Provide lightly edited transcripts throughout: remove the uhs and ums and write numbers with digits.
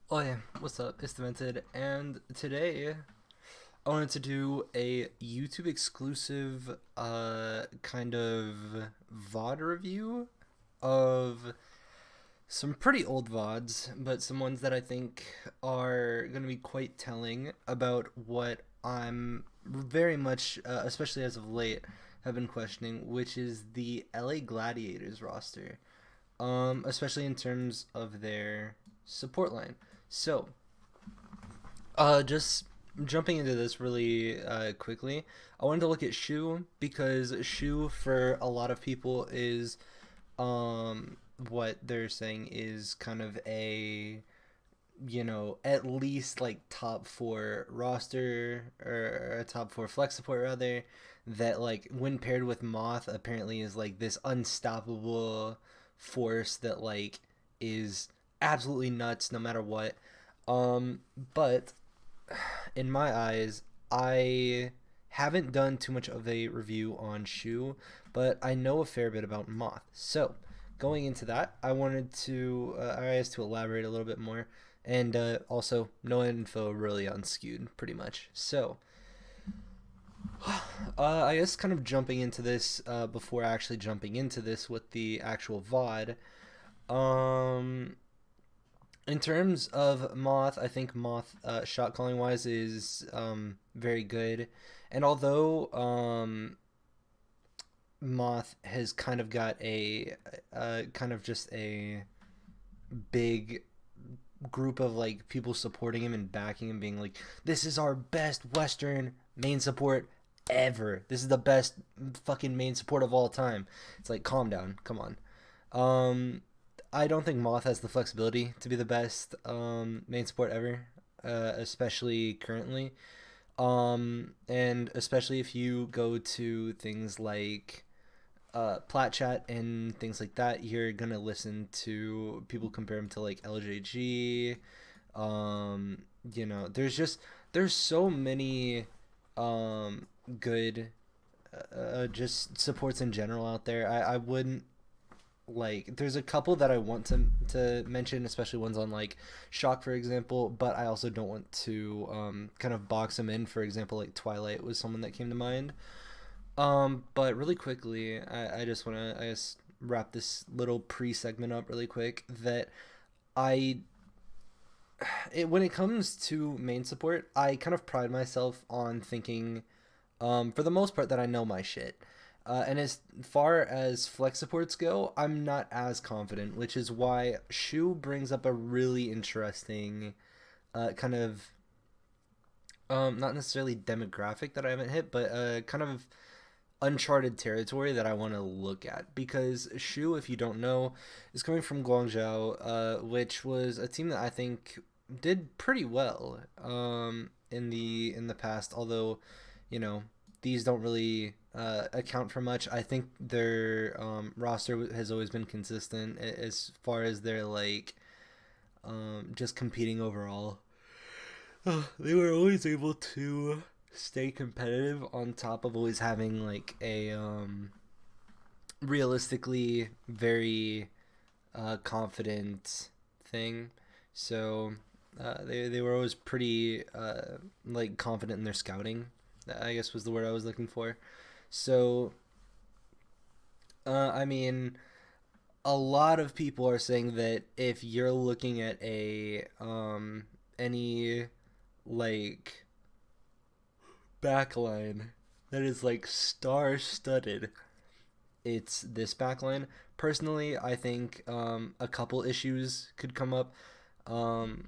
Oh yeah, what's up? It's Demented, and today I wanted to do a YouTube exclusive kind of VOD review of some pretty old VODs, but some ones that I think are going to be quite telling about what I'm very much, especially as of late, have been questioning, which is the LA Gladiators roster, especially in terms of their support line. So, just jumping into this really quickly, I wanted to look at Shu because Shu for a lot of people is what they're saying is kind of a at least like top four roster or a top four flex support rather, that like when paired with Moth apparently is like this unstoppable force that like is absolutely nuts no matter what. But in my eyes, I haven't done too much of a review on Shu, but I know a fair bit about Moth. So, going into that, I asked to elaborate a little bit more, and also no info really on Skewed, pretty much. So, I guess kind of jumping into this before actually jumping into this with the actual VOD. Um, in terms of Moth, I think Moth shot calling wise is very good, and although Moth has kind of got a kind of just a big group of like people supporting him and backing him, being like, "This is our best Western main support ever. This is the best fucking main support of all time." It's like, calm down, come on. Um, I don't think Moth has the flexibility to be the best main support ever, especially currently. And especially if you go to things like Plat Chat and things like that, you're gonna listen to people compare him to like LJG. Um, there's so many good just supports in general out there. I wouldn't like there's a couple that I want to mention, especially ones on like Shock, for example, but I also don't want to kind of box them in. For example, like Twilight was someone that came to mind. But really quickly, I just want to I just wrap this little pre-segment up really quick that I when it comes to main support, I kind of pride myself on thinking for the most part that I know my shit. And as far as flex supports go, I'm not as confident, which is why Shu brings up a really interesting kind of not necessarily demographic that I haven't hit, but kind of uncharted territory that I want to look at, because Shu, if you don't know, is coming from Guangzhou, which was a team that I think did pretty well in the past. Although, you know, these don't really account for much. I think their roster has always been consistent as far as their like just competing overall. They were always able to stay competitive on top of always having like a realistically very confident thing. So they were always pretty like confident in their scouting. I guess was the word I was looking for. So I mean, a lot of people are saying that if you're looking at a any like backline that is like star studded, it's this backline. Personally, I think a couple issues could come up. Um,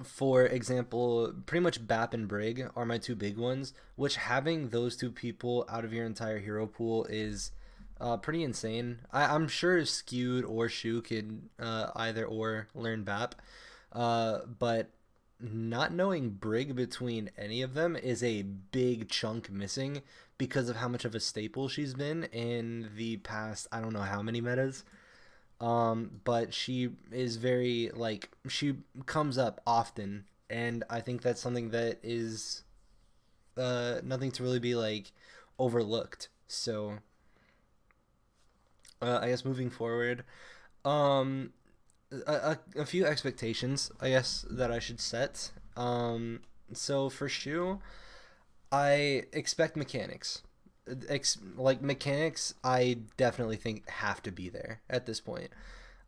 for example, pretty much Bap and Brig are my two big ones, which having those two people out of your entire hero pool is pretty insane. I'm sure Skewed or Shu could either or learn Bap, but not knowing Brig between any of them is a big chunk missing because of how much of a staple she's been in the past, I don't know how many metas. But she is very like she comes up often, and I think that's something that is nothing to really be like overlooked. So I guess moving forward, um a few expectations, I guess, that I should set. So for Shu, I expect mechanics. Like mechanics, I definitely think have to be there at this point.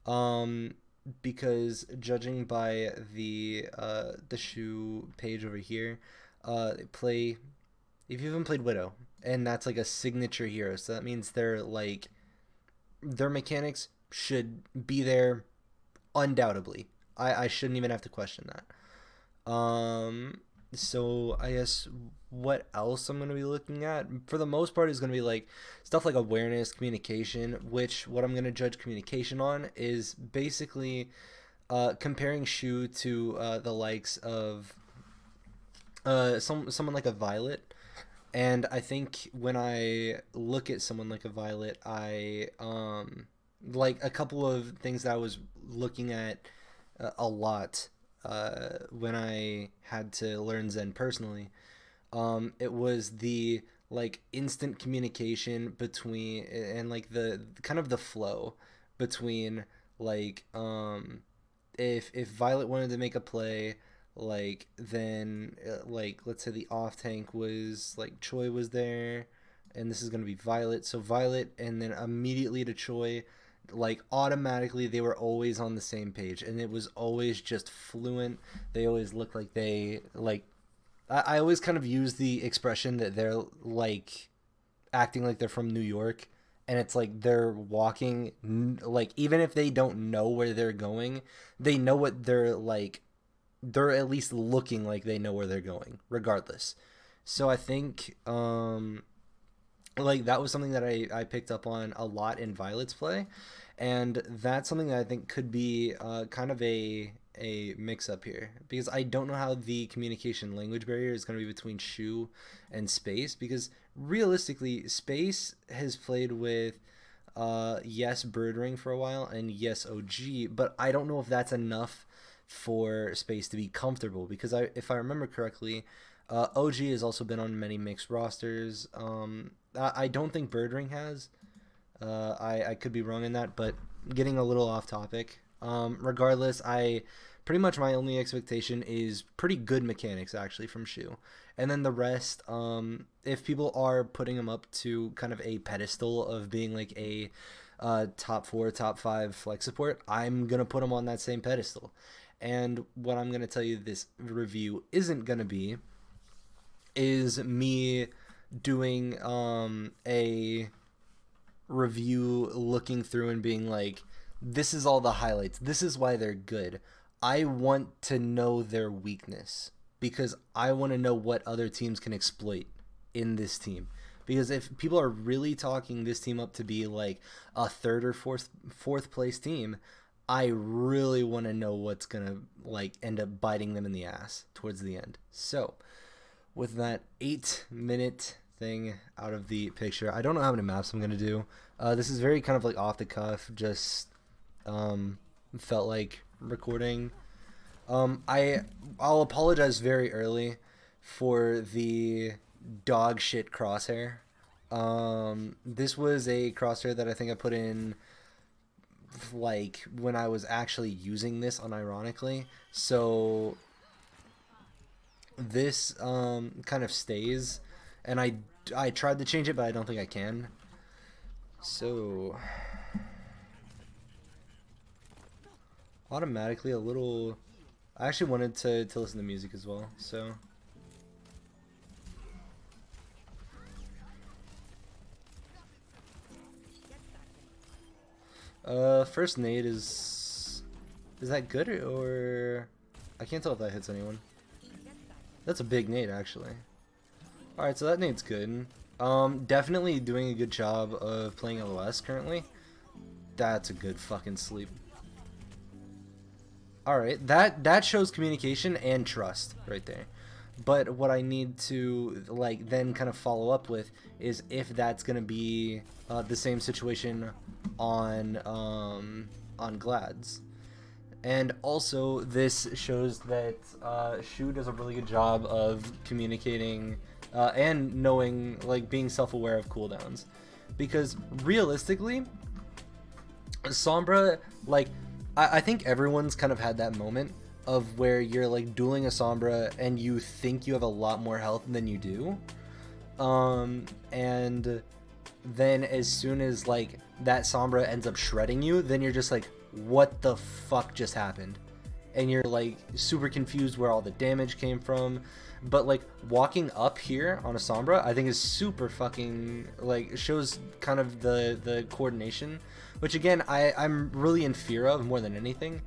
Um, because judging by the Shu page over here, they play, if you haven't played Widow, and that's like a signature hero, so that means they're like their mechanics should be there undoubtedly. I shouldn't even have to question that. So I guess what else I'm gonna be looking at for the most part is gonna be like stuff like awareness, communication. Which what I'm gonna judge communication on is basically comparing Shu to the likes of someone like a Violet. And I think when I look at someone like a Violet, I like a couple of things that I was looking at a lot when I had to learn Zen personally. It was the like instant communication between and like the kind of the flow between like if Violet wanted to make a play, like then like let's say the off tank was like Choi was there, and this is gonna be Violet, so Violet and then immediately to Choi, like automatically they were always on the same page and it was always just fluent. They always looked like they like I always kind of use the expression that they're like acting like they're from New York, and it's like they're walking like even if they don't know where they're going, they know what they're like, they're at least looking like they know where they're going regardless. So I think like that was something that I picked up on a lot in Violet's play, and that's something that I think could be kind of a mix up here because I don't know how the communication language barrier is going to be between Shu and Space, because realistically Space has played with yes Birdring for a while and yes OG, but I don't know if that's enough for Space to be comfortable because if I remember correctly, OG has also been on many mixed rosters. I don't think Birdring has. I could be wrong in that, but getting a little off topic. Regardless, I pretty much my only expectation is pretty good mechanics actually from Shu, and then the rest. If people are putting him up to kind of a pedestal of being like a top 4, top 5 flex support, I'm gonna put him on that same pedestal. And what I'm gonna tell you this review isn't gonna be is me doing a review looking through and being like, this is all the highlights, this is why they're good. I want to know their weakness because I want to know what other teams can exploit in this team, because if people are really talking this team up to be like a third or fourth place team, I really want to know what's gonna like end up biting them in the ass towards the end. So with that 8-minute thing out of the picture, I don't know how many maps I'm gonna do. This is very kind of like off the cuff, just felt like recording. I'll apologize very early for the dog shit crosshair. This was a crosshair that I think I put in like when I was actually using this unironically, so this kind of stays, and I tried to change it but I don't think I can. So automatically a little, I actually wanted to listen to music as well, so first nade is that good or I can't tell if that hits anyone. That's a big nade actually. Alright, so that nade's good. Definitely doing a good job of playing LOS currently. That's a good fucking sleep. Alright, that shows communication and trust right there. But what I need to like then kind of follow up with is if that's gonna be the same situation on Glads. And also this shows that Shu does a really good job of communicating and knowing, like being self-aware of cooldowns, because realistically Sombra, like I think everyone's kind of had that moment of where you're like dueling a Sombra and you think you have a lot more health than you do. And then as soon as like that Sombra ends up shredding you, then you're just like, what the fuck just happened? And you're like super confused where all the damage came from. But like walking up here on a Sombra, I think is super fucking like shows kind of the coordination, which again I'm really in fear of more than anything,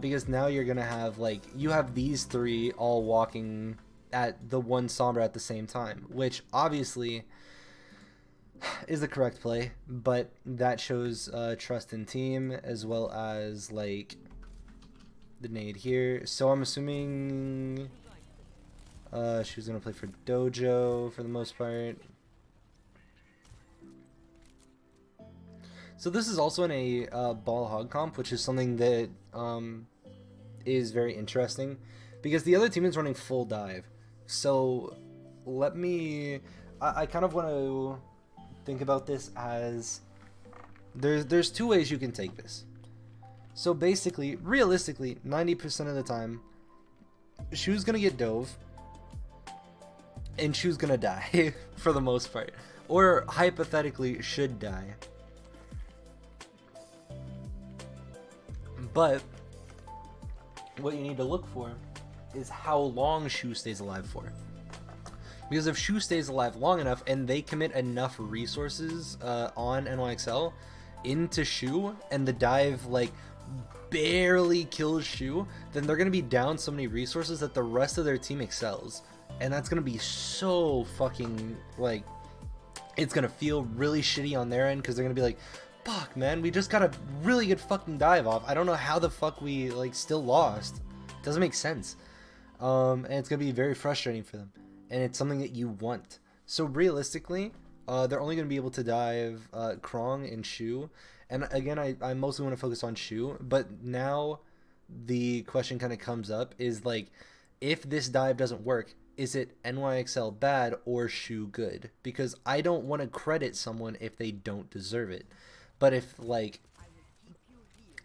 because now you're gonna have like you have these three all walking at the one Sombra at the same time, which obviously is the correct play, but that shows trust in team as well as like the nade here. So I'm assuming she was gonna play for Dojo for the most part. So this is also in a ball hog comp, which is something that is very interesting because the other team is running full dive. So let me, I kind of want to think about this as there's two ways you can take this. So basically, realistically, 90% of the time, Shu's gonna get dove, and Shu's gonna die for the most part, or hypothetically should die. But what you need to look for is how long Shu stays alive for. Because if Shu stays alive long enough and they commit enough resources on NYXL into Shu and the dive like barely kills Shu, then they're going to be down so many resources that the rest of their team excels. And that's going to be so fucking like, it's going to feel really shitty on their end because they're going to be like, fuck man, we just got a really good fucking dive off. I don't know how the fuck we like still lost. It doesn't make sense. And it's going to be very frustrating for them. And it's something that you want. So realistically, they're only going to be able to dive Krong and Shu. And again, I mostly want to focus on Shu. But now the question kind of comes up is like, if this dive doesn't work, is it NYXL bad or Shu good? Because I don't want to credit someone if they don't deserve it. But if like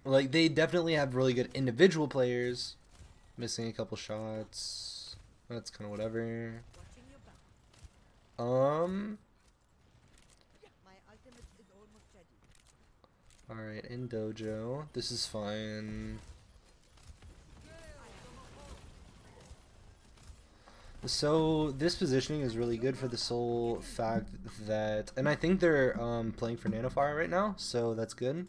they definitely have really good individual players, missing a couple shots. That's kind of whatever. Alright, in Dojo. This is fine. So this positioning is really good for the sole fact that, and I think they're playing for Nanofire right now, so that's good.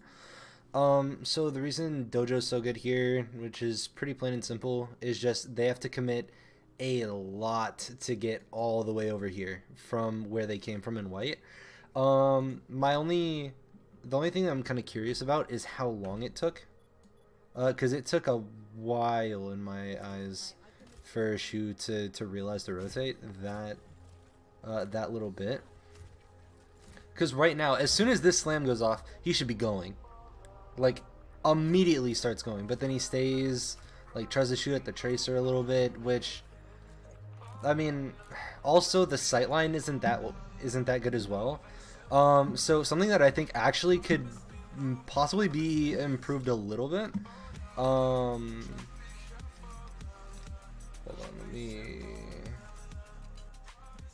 So the reason Dojo's so good here, which is pretty plain and simple, is just they have to commit a lot to get all the way over here from where they came from in white. The only thing I'm kind of curious about is how long it took, because it took a while in my eyes for Shu to realize to rotate that little bit. Because right now, as soon as this slam goes off, he should be going, like immediately starts going. But then he stays, like tries to shoot at the tracer a little bit, which, I mean, also the sightline isn't that good as well. So something that I think actually could possibly be improved a little bit. Hold on, let me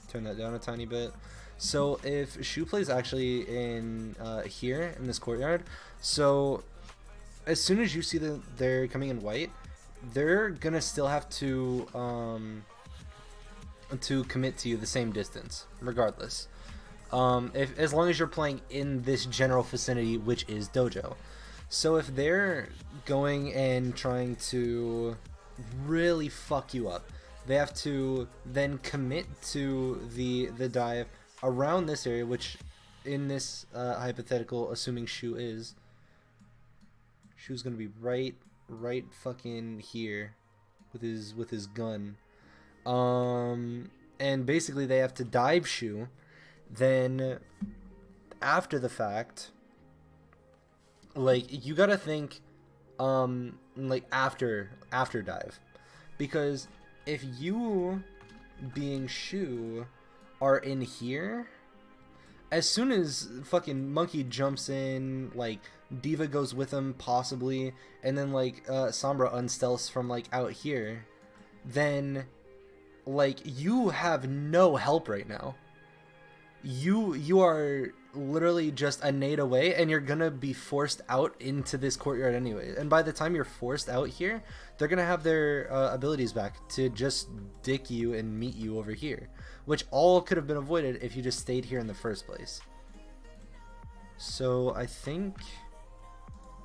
turn that down a tiny bit. So if Shu plays actually in here in this courtyard, so as soon as you see that they're coming in white, they're gonna still have to commit to you the same distance regardless. As long as you're playing in this general vicinity, which is Dojo. So if they're going and trying to really fuck you up, they have to then commit to the dive around this area, which in this hypothetical, assuming Shu's gonna be right fucking here with his gun. And basically they have to dive Shu. Then after the fact, like you gotta think like after dive, because if you being Shu are in here, as soon as fucking Monkey jumps in, like Diva goes with him possibly, and then like Sombra unstealths from like out here, then like you have no help right now. You are literally just a nade away, and you're gonna be forced out into this courtyard anyway. And by the time you're forced out here, they're gonna have their abilities back to just dick you and meet you over here, which all could have been avoided if you just stayed here in the first place. So I think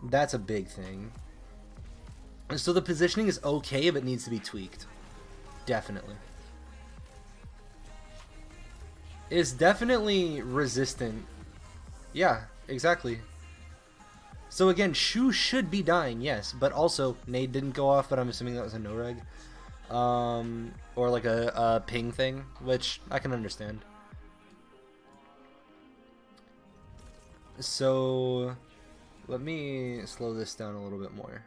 that's a big thing. So the positioning is okay, but needs to be tweaked. Definitely. It's definitely resistant. Yeah, exactly. So again, Shu should be dying, yes, but also nade didn't go off, but I'm assuming that was a no-reg. Or like a ping thing, which I can understand. So let me slow this down a little bit more.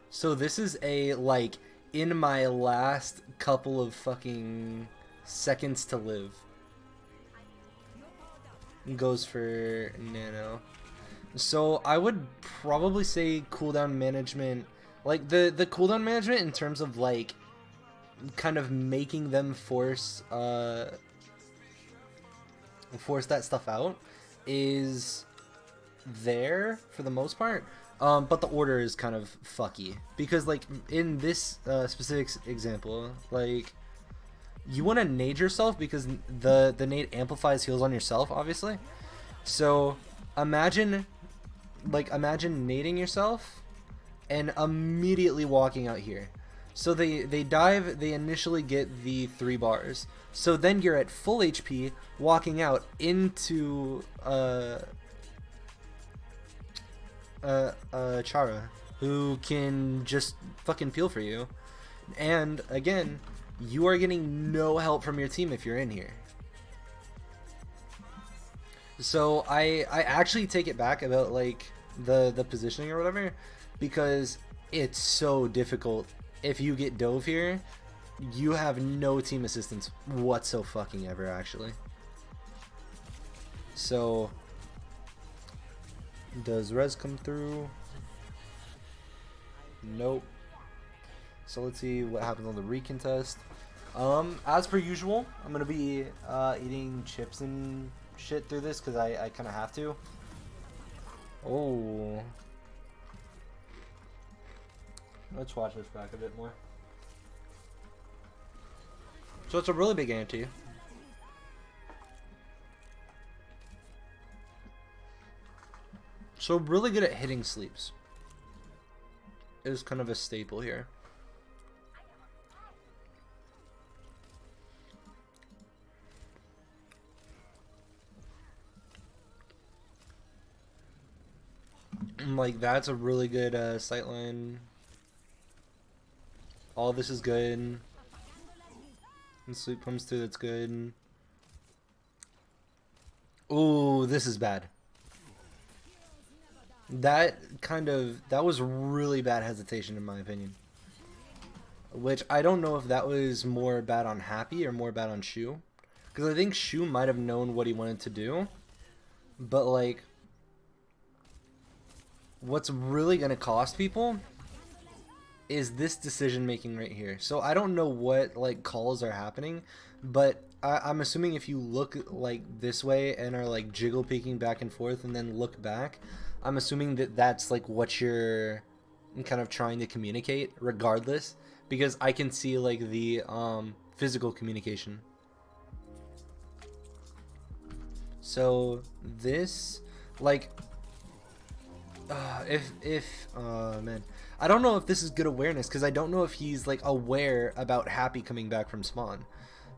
So this is a, like, in my last couple of fucking seconds to live. Goes for Nano. So I would probably say cooldown management, like the cooldown management in terms of like kind of making them force that stuff out is there for the most part. But the order is kind of fucky because like in this specific example, like you want to nade yourself because the nade amplifies heals on yourself, obviously. So imagine nading yourself and immediately walking out here. So they dive, they initially get the 3 bars. So then you're at full HP walking out into Chara, who can just fucking peel for you. And again, you are getting no help from your team if you're in here. So I actually take it back about like the positioning or whatever, because it's so difficult. If you get dove here, you have no team assistance whatsoever actually. So does res come through? Nope. So let's see what happens on the recontest. As per usual, I'm gonna be eating chips and shit through this because I kind of have to. Oh, let's watch this back a bit more. So it's a really big anti. So really good at hitting sleeps is kind of a staple here. Like that's a really good sightline. All this is good. And sleep comes through, that's good. Ooh, this is bad. That was really bad hesitation in my opinion. Which I don't know if that was more bad on Happy or more bad on Shu. Because I think Shu might have known what he wanted to do. But like, what's really going to cost people is this decision making right here. So I don't know what like calls are happening, but I'm assuming if you look like this way and are like jiggle peeking back and forth and then look back, I'm assuming that that's like what you're kind of trying to communicate regardless, because I can see like the physical communication. So this like man, I don't know if this is good awareness, because I don't know if he's like aware about Happy coming back from spawn,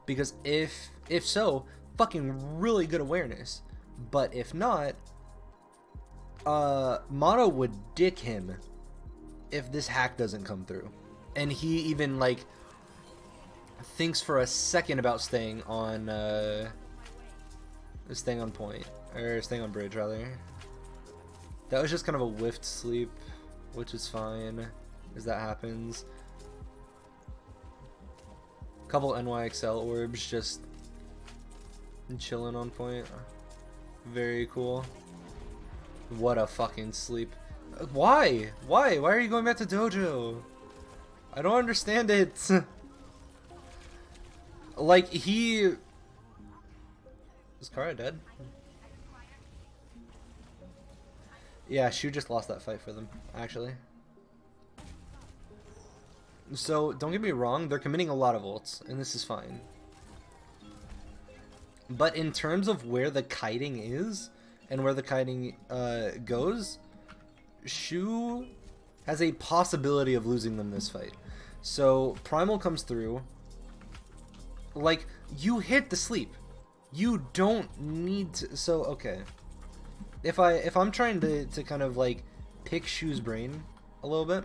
because if so, fucking really good awareness. But if not, Mono would dick him if this hack doesn't come through, and he even like thinks for a second about staying on point, or staying on bridge rather. That was just kind of a whiffed sleep, which is fine as that happens. Couple NYXL orbs just And chilling on point. Very cool. What a fucking sleep. Why? Why? Why are you going back to dojo? I don't understand it. Like, he... Is Kara dead? Yeah, Shu just lost that fight for them, actually. So, don't get me wrong, they're committing a lot of ults, and this is fine. But in terms of where the kiting is, and where the kiting goes, Shu has a possibility of losing them this fight. So, Primal comes through. Like, you hit the sleep. You don't need to... So, okay. If I'm trying to kind of, like, pick Shu's brain a little bit.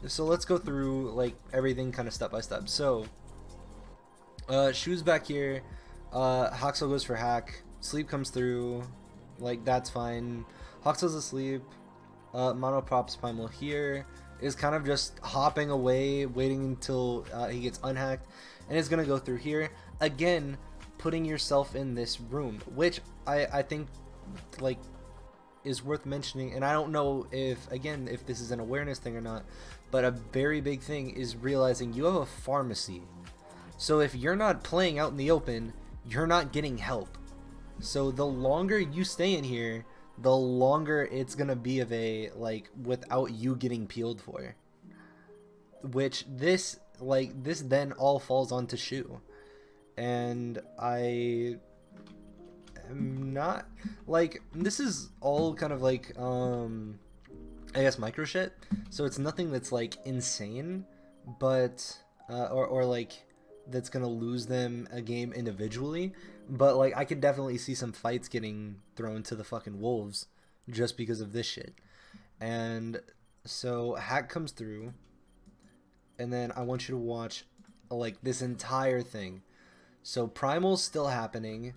So, let's go through, like, everything kind of step by step. So, Shu's back here. Haxel goes for hack. Sleep comes through. Like, that's fine. Haxel's asleep. Mono props Primal here. Is kind of just hopping away, waiting until he gets unhacked. And is going to go through here. Again, putting yourself in this room. Which I think, like, is worth mentioning. And I don't know if, again, if this is an awareness thing or not. But a very big thing is realizing you have a pharmacy. So if you're not playing out in the open, you're not getting help. So the longer you stay in here, the longer it's gonna be of a, like, without you getting peeled for. Which this then all falls onto Shu. And I am not, like, this is all kind of like, I guess micro shit. So it's nothing that's, like, insane, but, or like, that's gonna lose them a game individually. But, like, I could definitely see some fights getting thrown to the fucking wolves just because of this shit. And so hack comes through, and then I want you to watch, like, this entire thing. So Primal's still happening,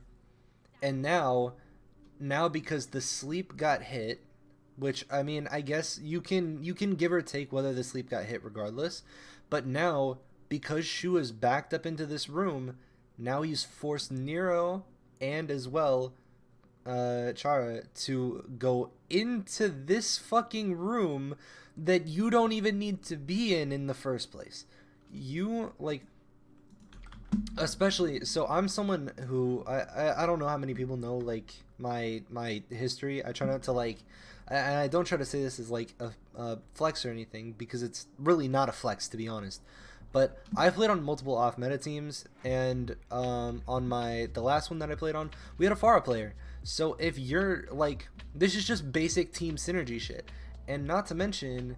and now because the sleep got hit, which, I mean, I guess you can give or take whether the sleep got hit regardless, but now because Shu is backed up into this room, now he's forced Nero and as well Chara to go into this fucking room that you don't even need to be in the first place. You, like, especially, so I'm someone who I don't know how many people know, like, my history. I try not to, like, and I don't try to say this as, like, a flex or anything, because it's really not a flex, to be honest. But I've played on multiple off-meta teams, and on the last one that I played on, we had a Pharah player. So if you're, like, this is just basic team synergy shit. And not to mention,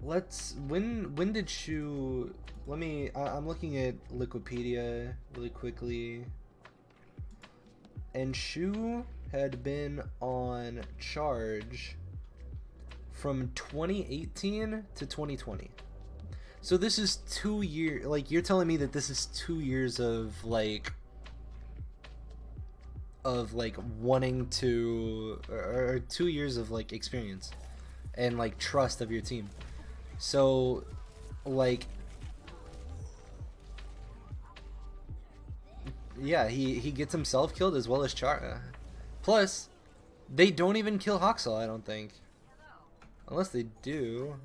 when did Shu, I'm looking at Liquipedia really quickly. And Shu had been on charge from 2018 to 2020. So this is 2 years, like, you're telling me that this is 2 years of wanting to, or 2 years of, like, experience and, like, trust of your team. So, like, yeah, he gets himself killed as well as Chara. Plus, they don't even kill Haxel, I don't think. Unless they do.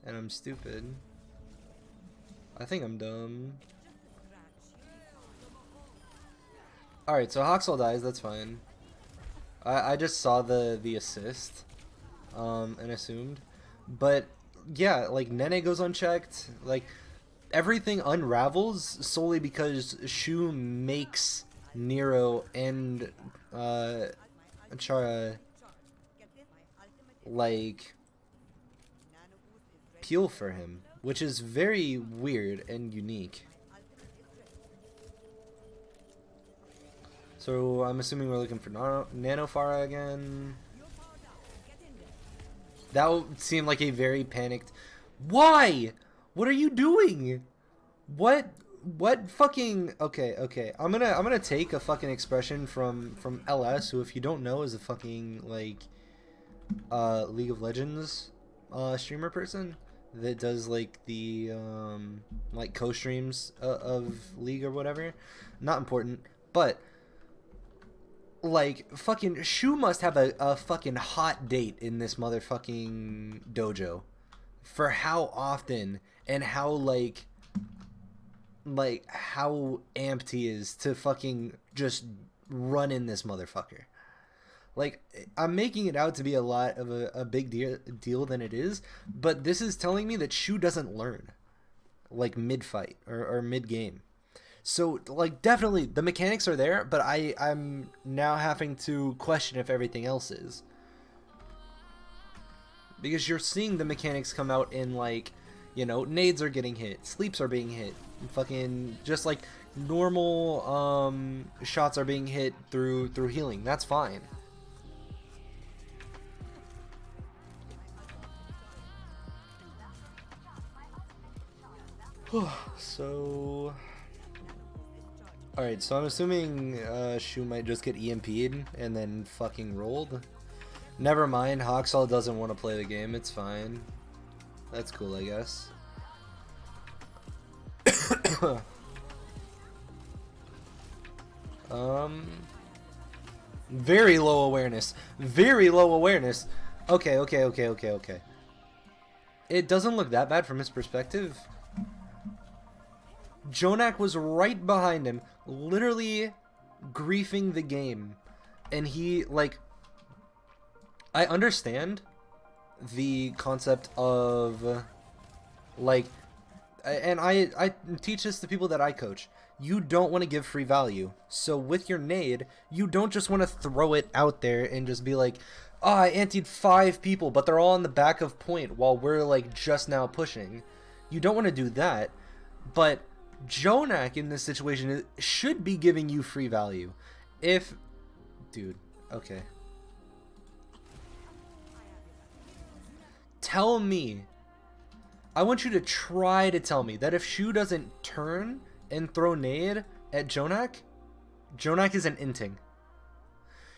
And I'm stupid. I think I'm dumb. Alright, so Haxel dies, that's fine. I just saw the assist. And assumed. But, yeah, like, Nene goes unchecked. Like, everything unravels solely because Shu makes Nero and Chara, like, peel for him, which is very weird and unique. So I'm assuming we're looking for Nano Pharah again. That would seem like a very panicked. Why? What are you doing? What fucking, okay. I'm gonna take a fucking expression from LS, who, if you don't know, is a fucking, like, League of Legends streamer person. that does like the like co-streams of League or whatever. Not important, but like fucking Shu must have a fucking hot date in this motherfucking dojo for how often and how like how amped he is to fucking just run in this motherfucker. Like, I'm making it out to be a lot of a big deal than it is, but this is telling me that Shu doesn't learn, like, mid-fight or mid-game. So, like, definitely, the mechanics are there, but I'm now having to question if everything else is. Because you're seeing the mechanics come out in, like, you know, nades are getting hit, sleeps are being hit, fucking, just, like, normal, shots are being hit through healing. That's fine. So, alright, so I'm assuming Shu might just get EMP'd and then fucking rolled. Never mind, Haksal doesn't want to play the game, it's fine. That's cool, I guess. Very low awareness. Very low awareness. Okay. It doesn't look that bad from his perspective. Jonak was right behind him, literally griefing the game. And he, like... I understand the concept of, like... And I teach this to people that I coach. You don't want to give free value. So with your nade, you don't just want to throw it out there and just be like, oh, I antied 5 people, but they're all on the back of point while we're, like, just now pushing. You don't want to do that. But Jonak in this situation should be giving you free value. If... Dude, okay. Tell me. I want you to try to tell me that if Shu doesn't turn and throw nade at Jonak, Jonak is an inting.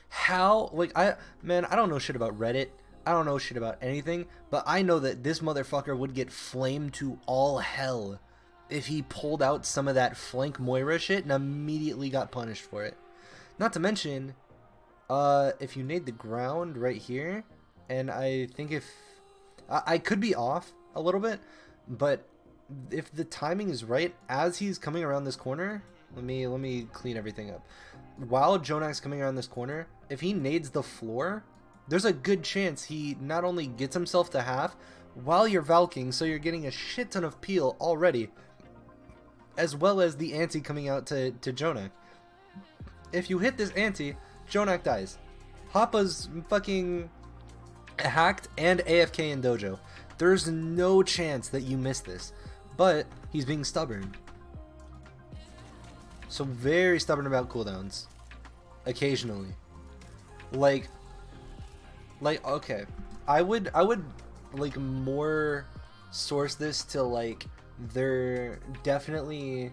How? Like, man, I don't know shit about Reddit. I don't know shit about anything, but I know that this motherfucker would get flamed to all hell if he pulled out some of that flank Moira shit and immediately got punished for it. Not to mention, if you nade the ground right here, and I think if... I could be off a little bit, but if the timing is right, as he's coming around this corner, let me clean everything up. While Jonak's coming around this corner, if he nades the floor, there's a good chance he not only gets himself to half while you're Valking, so you're getting a shit ton of peel already, as well as the anti coming out to Jonak. If you hit this anti, Jonak dies. Hoppa's fucking hacked and AFK in dojo. There's no chance that you miss this. But he's being stubborn. So very stubborn about cooldowns. Occasionally. Like okay. I would like more source this to like they're definitely,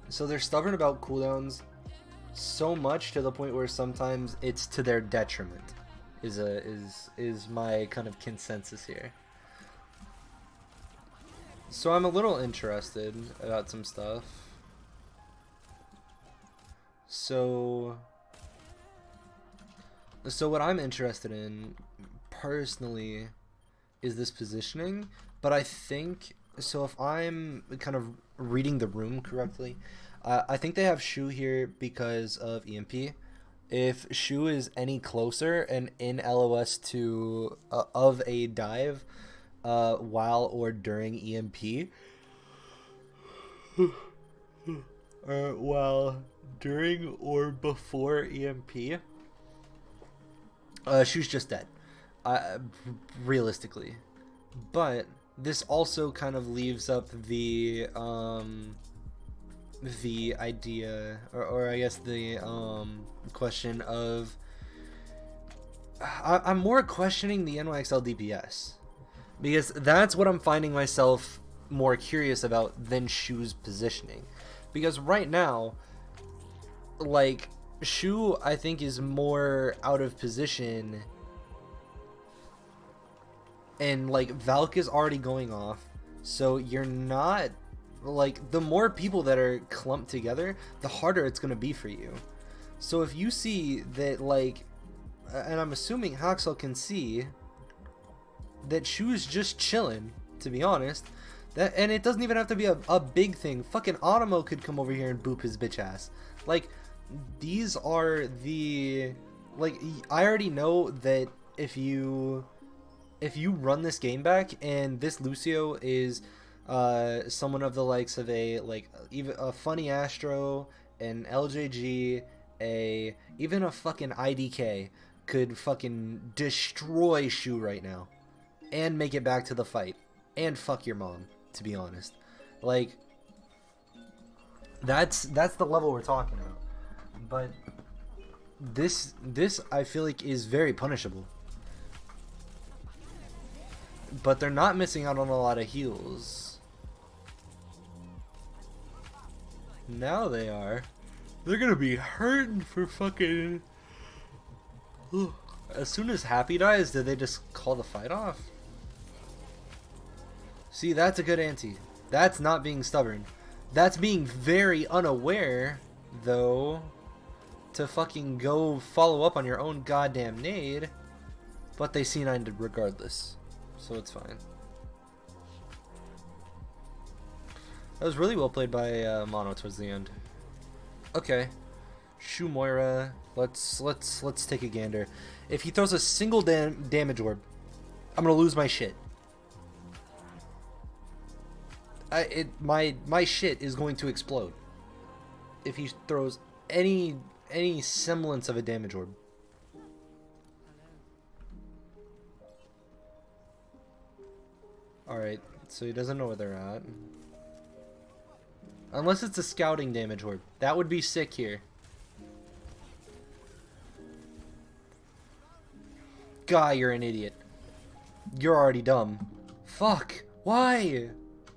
so they're stubborn about cooldowns so much to the point where sometimes it's to their detriment. Is my kind of consensus here. So I'm a little interested about some stuff. So what I'm interested in personally is this positioning, but I think, so if I'm kind of reading the room correctly, I think they have Shu here because of EMP. If Shu is any closer and in LOS to of a dive while or during EMP, while during or before EMP, Shu's just dead, realistically. But this also kind of leaves up the idea, or I guess the question of, I'm more questioning the NYXL DPS, because that's what I'm finding myself more curious about than Shu's positioning. Because right now, like, Shu I think is more out of position, and like Valk is already going off. So you're not, like, the more people that are clumped together, the harder it's going to be for you. So if you see that, like, and I'm assuming Haxel can see that Shu's just chilling, to be honest. That, and it doesn't even have to be a big thing. Fucking Animo could come over here and boop his bitch ass. Like, these are the, like, I already know that if you run this game back and this Lucio is someone of the likes of a, like, even a Funny Astro, an LJG, even a fucking IDK could fucking destroy Shu right now and make it back to the fight and fuck your mom, to be honest. Like, that's the level we're talking about. But this I feel like is very punishable. But they're not missing out on a lot of heals. Now they are. They're gonna be hurting for fucking... As soon as Happy dies, did they just call the fight off? See, that's a good ante. That's not being stubborn. That's being very unaware, though, to fucking go follow up on your own goddamn nade. But they C9'd regardless, so it's fine. That was really well played by Mono towards the end. Okay, Shu Moira. Let's take a gander. If he throws a single damage orb, I'm gonna lose my shit. My shit is going to explode if he throws any semblance of a damage orb. Alright, so he doesn't know where they're at. Unless it's a scouting damage orb. That would be sick here. Guy, you're an idiot. You're already dumb. Fuck. Why?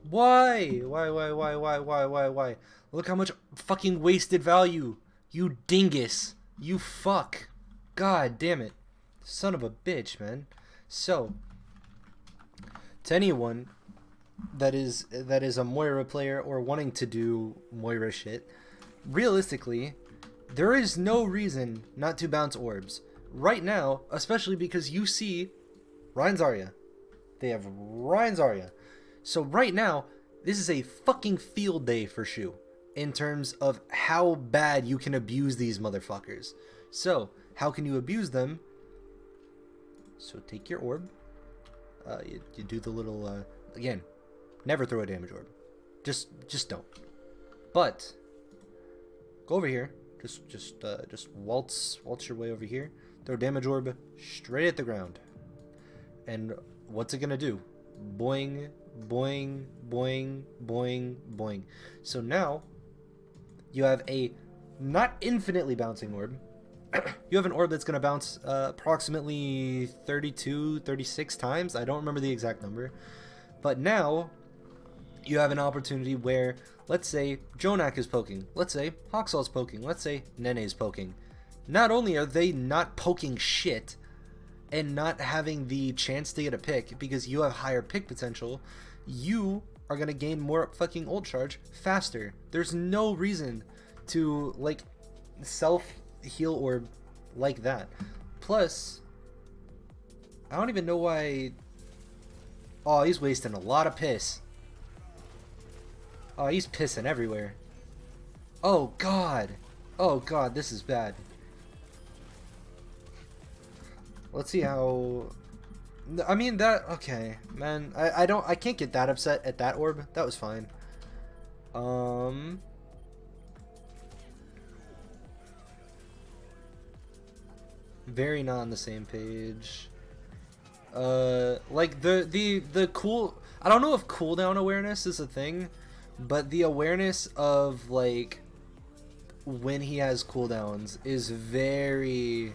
Why? Why? Look how much fucking wasted value. You dingus. You fuck. God damn it. Son of a bitch, man. So, to anyone that is a Moira player or wanting to do Moira shit, realistically, there is no reason not to bounce orbs. Right now, especially because you see Ryan Zarya. They have Ryan Zarya. So right now, this is a fucking field day for Shu in terms of how bad you can abuse these motherfuckers. So, how can you abuse them? So take your orb. You do the little, again, never throw a damage orb. Just don't. But, go over here. Just waltz your way over here. Throw a damage orb straight at the ground. And what's it gonna do? Boing, boing, boing, boing, boing. So now, you have a not infinitely bouncing orb. You have an orb that's going to bounce approximately 32, 36 times. I don't remember the exact number. But now, you have an opportunity where, let's say, Jonak is poking. Let's say, Haxel is poking. Let's say, Nene is poking. Not only are they not poking shit and not having the chance to get a pick because you have higher pick potential, you are going to gain more fucking ult charge faster. There's no reason to, like, self-heal orb like that. Plus, I don't even know why... Oh, he's wasting a lot of piss. Oh, he's pissing everywhere. Oh, God. Oh, God, this is bad. Let's see how... I mean, that... Okay, man. I can't get that upset at that orb. That was fine. Very not on the same page. Like, the cool... I don't know if cooldown awareness is a thing, but the awareness of, like, when he has cooldowns is very,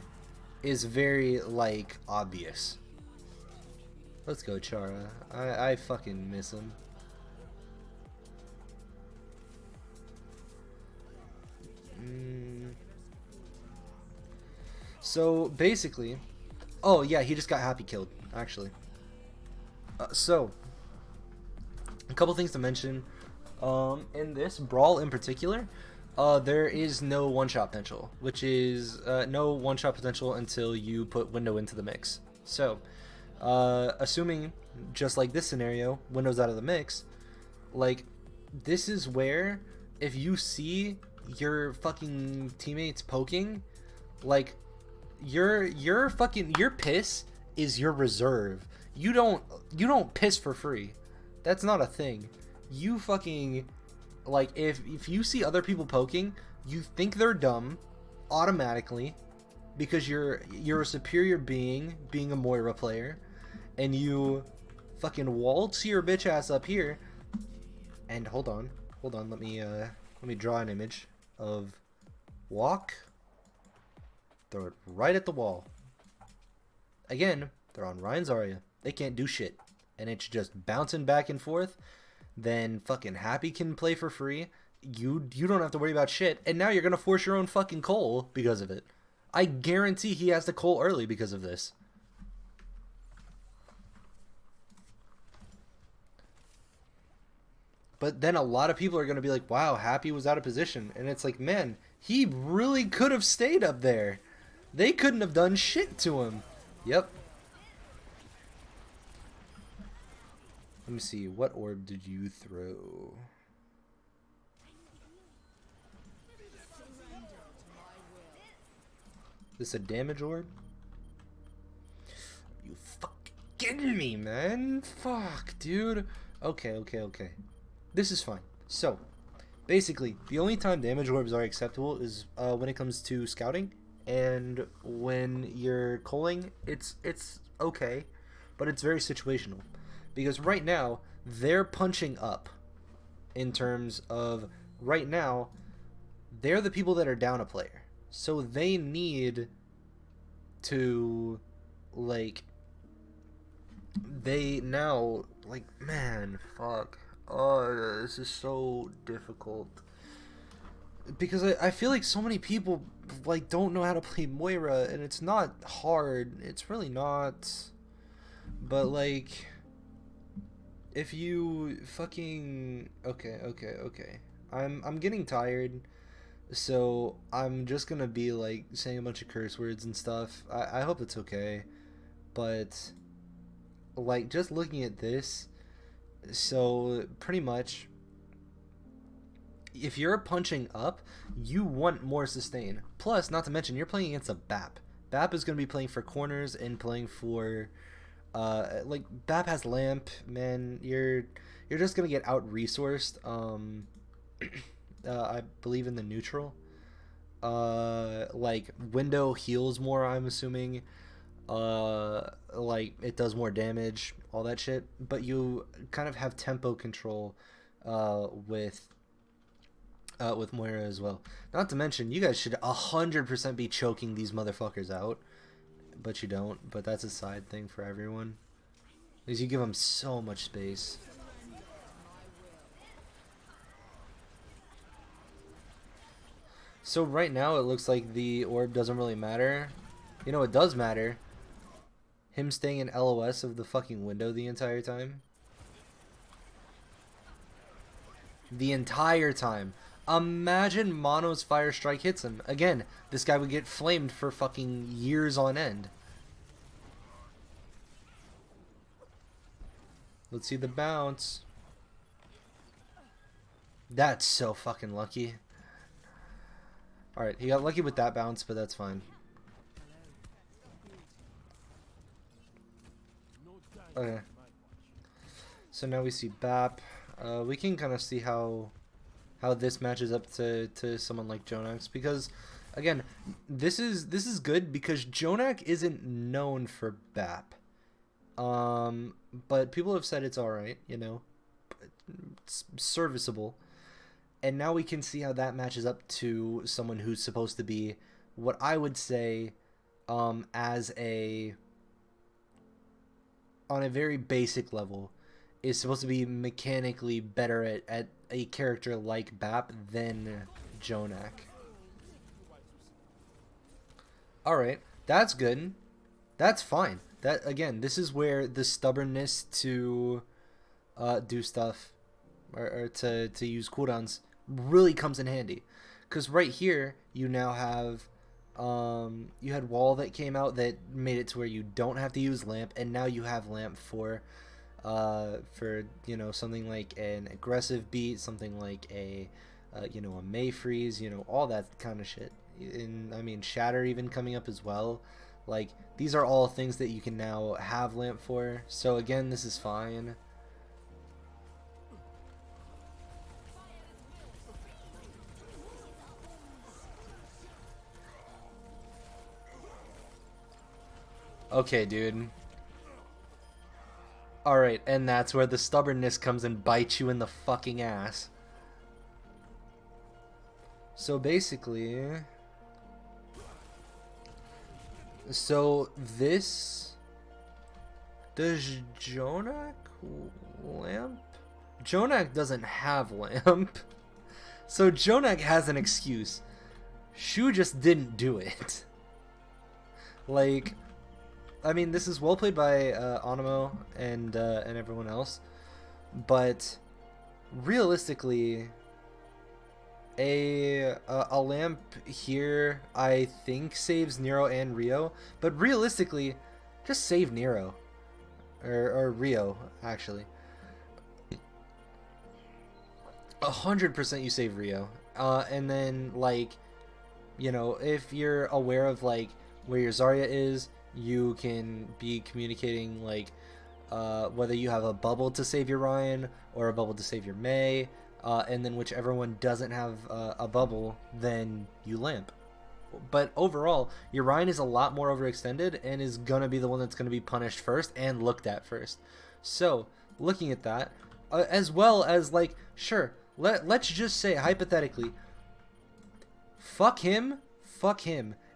like, obvious. Let's go, Chara. I fucking miss him. So, basically... Oh, yeah, he just got happy killed, actually. So, couple things to mention. In this brawl in particular, there is no one-shot potential, which is no one-shot potential until you put Window into the mix. So, assuming just like this scenario, Window's out of the mix, like this is where if you see your fucking teammates poking, like your piss is your reserve. You don't piss for free. That's not a thing. You fucking, like, if you see other people poking, you think they're dumb automatically because you're a superior being a Moira player, and you fucking waltz your bitch ass up here. And hold on, let me draw an image of walk, throw it right at the wall. Again, they're on Ryan Zarya. They can't do shit, and it's just bouncing back and forth. Then fucking Happy can play for free. You don't have to worry about shit, and now you're gonna force your own fucking coal because of it. I guarantee he has to coal early because of this. But then a lot of people are gonna be like, wow, Happy was out of position, and it's like, man, he really could have stayed up there. They couldn't have done shit to him. Yep. Let me see, what orb did you throw? This a damage orb? You fucking kidding me, man? Fuck, dude. Okay. This is fine. So, basically, the only time damage orbs are acceptable is when it comes to scouting, and when you're culling, it's okay, but it's very situational. Because right now, they're punching up in terms of right now, they're the people that are down a player. So they need to, like, they now, like, man, fuck. Oh, this is so difficult. Because I feel like so many people, like, don't know how to play Moira, and it's not hard. It's really not. But, like, if you fucking okay. I'm getting tired, so I'm just gonna be like saying a bunch of curse words and stuff. I hope it's okay, but like just looking at this, so pretty much if you're punching up, you want more sustain. Plus, not to mention, you're playing against a BAP. BAP is gonna be playing for corners and playing for like BAP has lamp, man. You're just gonna get out resourced. I believe in the neutral. Like Window heals more, I'm assuming. Like it does more damage, all that shit. But you kind of have tempo control with Moira as well. Not to mention, you guys should 100% be choking these motherfuckers out. But you don't. But that's a side thing for everyone. Because you give them so much space. So right now it looks like the orb doesn't really matter. You know, it does matter. Him staying in LOS of the fucking window the entire time. The entire time. Imagine Mono's Fire Strike hits him. Again, this guy would get flamed for fucking years on end. Let's see the bounce. That's so fucking lucky. Alright, he got lucky with that bounce, but that's fine. Okay. So now we see BAP. We can kind of see how this matches up to someone like Jonax, because again, this is good because Jonak isn't known for BAP. But people have said it's alright, you know. It's serviceable. And now we can see how that matches up to someone who's supposed to be what I would say as a on a very basic level is supposed to be mechanically better at a character like BAP than Jonak. Alright, that's good. That's fine. That again, this is where the stubbornness to do stuff or to use cooldowns really comes in handy. Because right here, you now have, you had Wall that came out that made it to where you don't have to use Lamp, and now you have Lamp for you know, something like an aggressive beat, something like a, you know, a May freeze, you know, all that kind of shit. And I mean, Shatter even coming up as well. Like, these are all things that you can now have Lamp for. So again, this is fine. Okay, dude. Alright, and that's where the stubbornness comes and bites you in the fucking ass. So basically... So this... Does Jonak Lamp? Jonak doesn't have Lamp. So Jonak has an excuse. Shu just didn't do it. Like... I mean, this is well played by Onimo and everyone else, but realistically, a Lamp here I think saves Nero and Rio, but realistically, just save Nero or Rio actually. 100% you save Rio, and then, like, you know, if you're aware of like where your Zarya is, you can be communicating, like, whether you have a bubble to save your Ryan or a bubble to save your Mei, and then whichever one doesn't have a bubble, then you Lamp. But overall, your Ryan is a lot more overextended and is gonna be the one that's gonna be punished first and looked at first. So, looking at that, as well as, like, sure, let's just say, hypothetically, fuck him,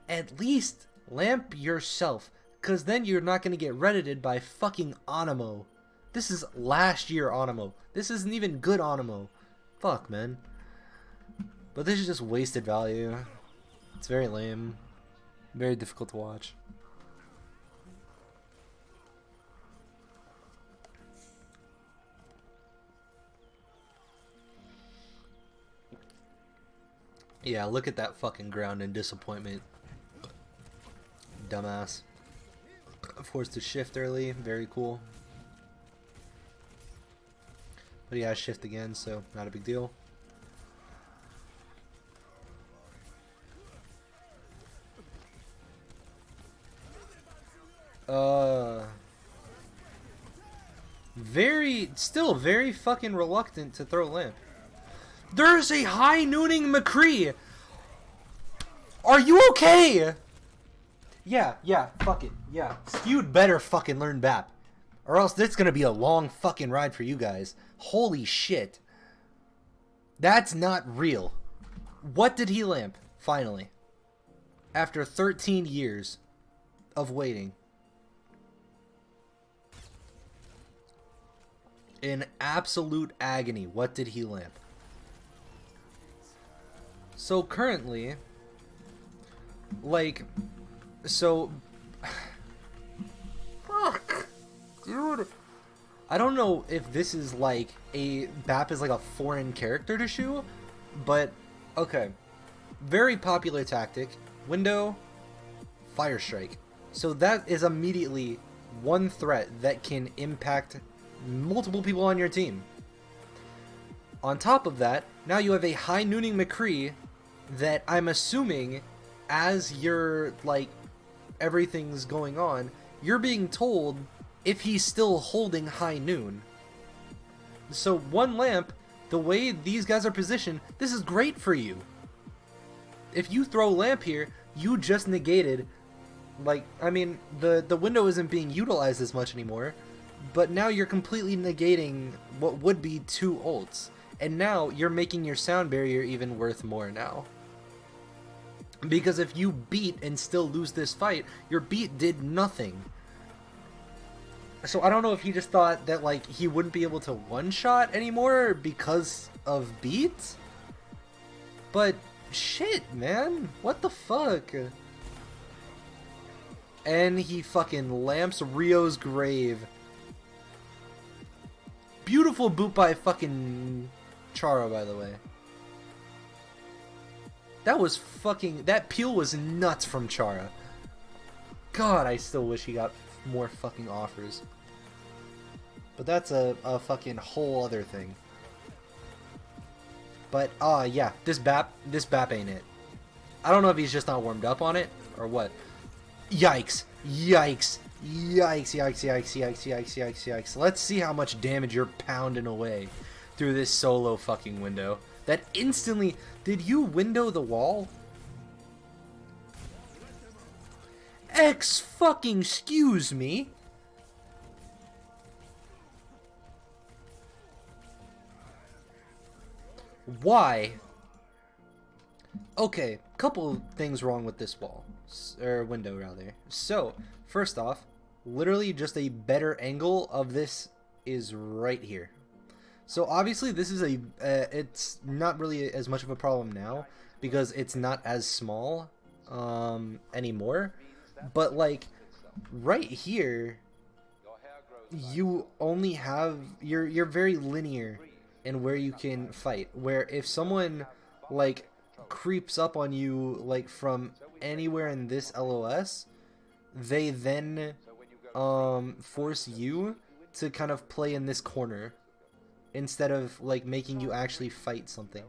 at least Lamp yourself, because then you're not going to get reddited by fucking Onimo. This is last year Onimo. This isn't even good Onimo. Fuck, man. But this is just wasted value. It's very lame. Very difficult to watch. Yeah, look at that fucking ground and disappointment. Dumbass. Forced to shift early, very cool. But he has shift again, so not a big deal. Still very fucking reluctant to throw Lamp. There's a high nooning McCree! Are you okay? Yeah, fuck it. Yeah. Skewed better fucking learn BAP. Or else this is gonna be a long fucking ride for you guys. Holy shit. That's not real. What did he Lamp, finally? After 13 years of waiting. In absolute agony, what did he Lamp? So currently, like... So, fuck, dude. I don't know if this is like BAP is like a foreign character to Shu, but okay. Very popular tactic, window, fire strike. So that is immediately one threat that can impact multiple people on your team. On top of that, now you have a high nooning McCree that I'm assuming, as you're like everything's going on, you're being told if he's still holding high noon. So one Lamp, the way these guys are positioned, this is great for you. If you throw Lamp here, you just negated, like, I mean, the window isn't being utilized as much anymore, but now you're completely negating what would be 2 ults. And now you're making your sound barrier even worth more now. Because if you beat and still lose this fight, your beat did nothing. So I don't know if he just thought that, like, he wouldn't be able to one-shot anymore because of beat? But shit, man. What the fuck? And he fucking lamps Rio's grave. Beautiful boot by fucking Chara, by the way. That was fucking... That peel was nuts from Chara. God, I still wish he got more fucking offers. But that's a fucking whole other thing. But, yeah, this BAP ain't it. I don't know if he's just not warmed up on it, or what. Yikes. Yikes. Yikes, yikes, yikes, yikes, yikes, yikes, yikes. Let's see how much damage you're pounding away through this solo fucking window. That instantly... Did you window the wall? Fucking excuse me. Why? Okay, couple things wrong with this wall. Or window, rather. So, first off, literally just a better angle of this is right here. So obviously this is a, it's not really as much of a problem now because it's not as small anymore. But like right here, you only have, you're very linear in where you can fight. Where if someone like creeps up on you like from anywhere in this LOS, they then force you to kind of play in this corner instead of like making you actually fight something.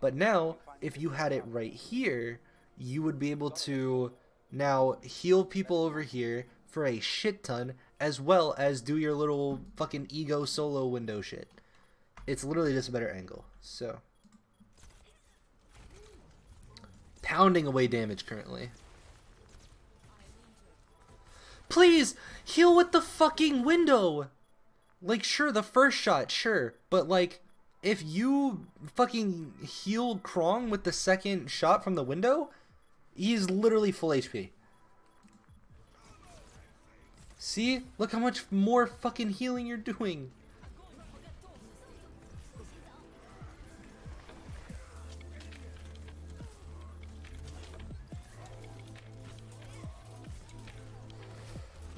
But now if you had it right here, you would be able to now heal people over here for a shit ton, as well as do your little fucking ego solo window shit. It's literally just a better angle. So pounding away damage currently. Please heal with the fucking window. Like, sure, the first shot, sure, but like if you fucking heal Krong with the second shot from the window, he's literally full HP. See? Look how much more fucking healing you're doing.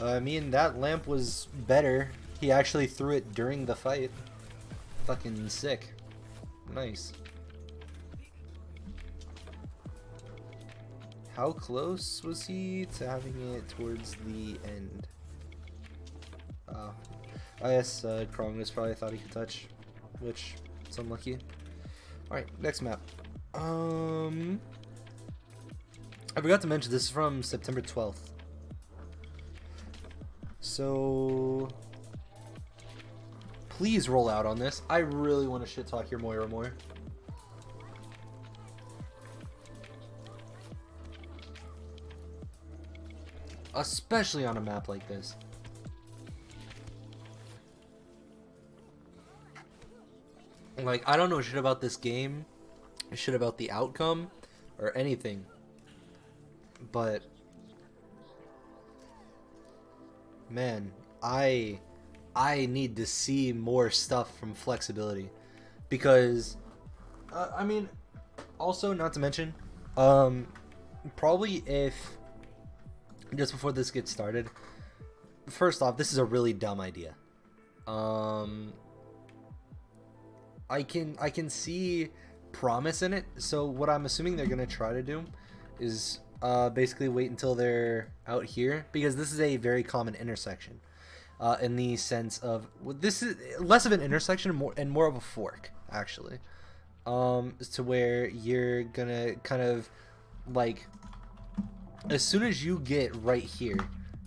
I mean, that lamp was better. He actually threw it during the fight. Fucking sick. Nice. How close was he to having it towards the end? I guess Krong probably thought he could touch, which is unlucky. Alright, next map. I forgot to mention, this is from September 12th. So please roll out on this. I really want to shit talk your Moira more. Especially on a map like this. Like, I don't know shit about this game, shit about the outcome, or anything. But man, I need to see more stuff from flexibility, because I mean, also not to mention, probably if just before this gets started, first off, this is a really dumb idea. I can see promise in it. So what I'm assuming they're gonna try to do is basically wait until they're out here, because this is a very common intersection, in the sense of, this is less of an intersection and more of a fork, actually, to where you're gonna kind of like, as soon as you get right here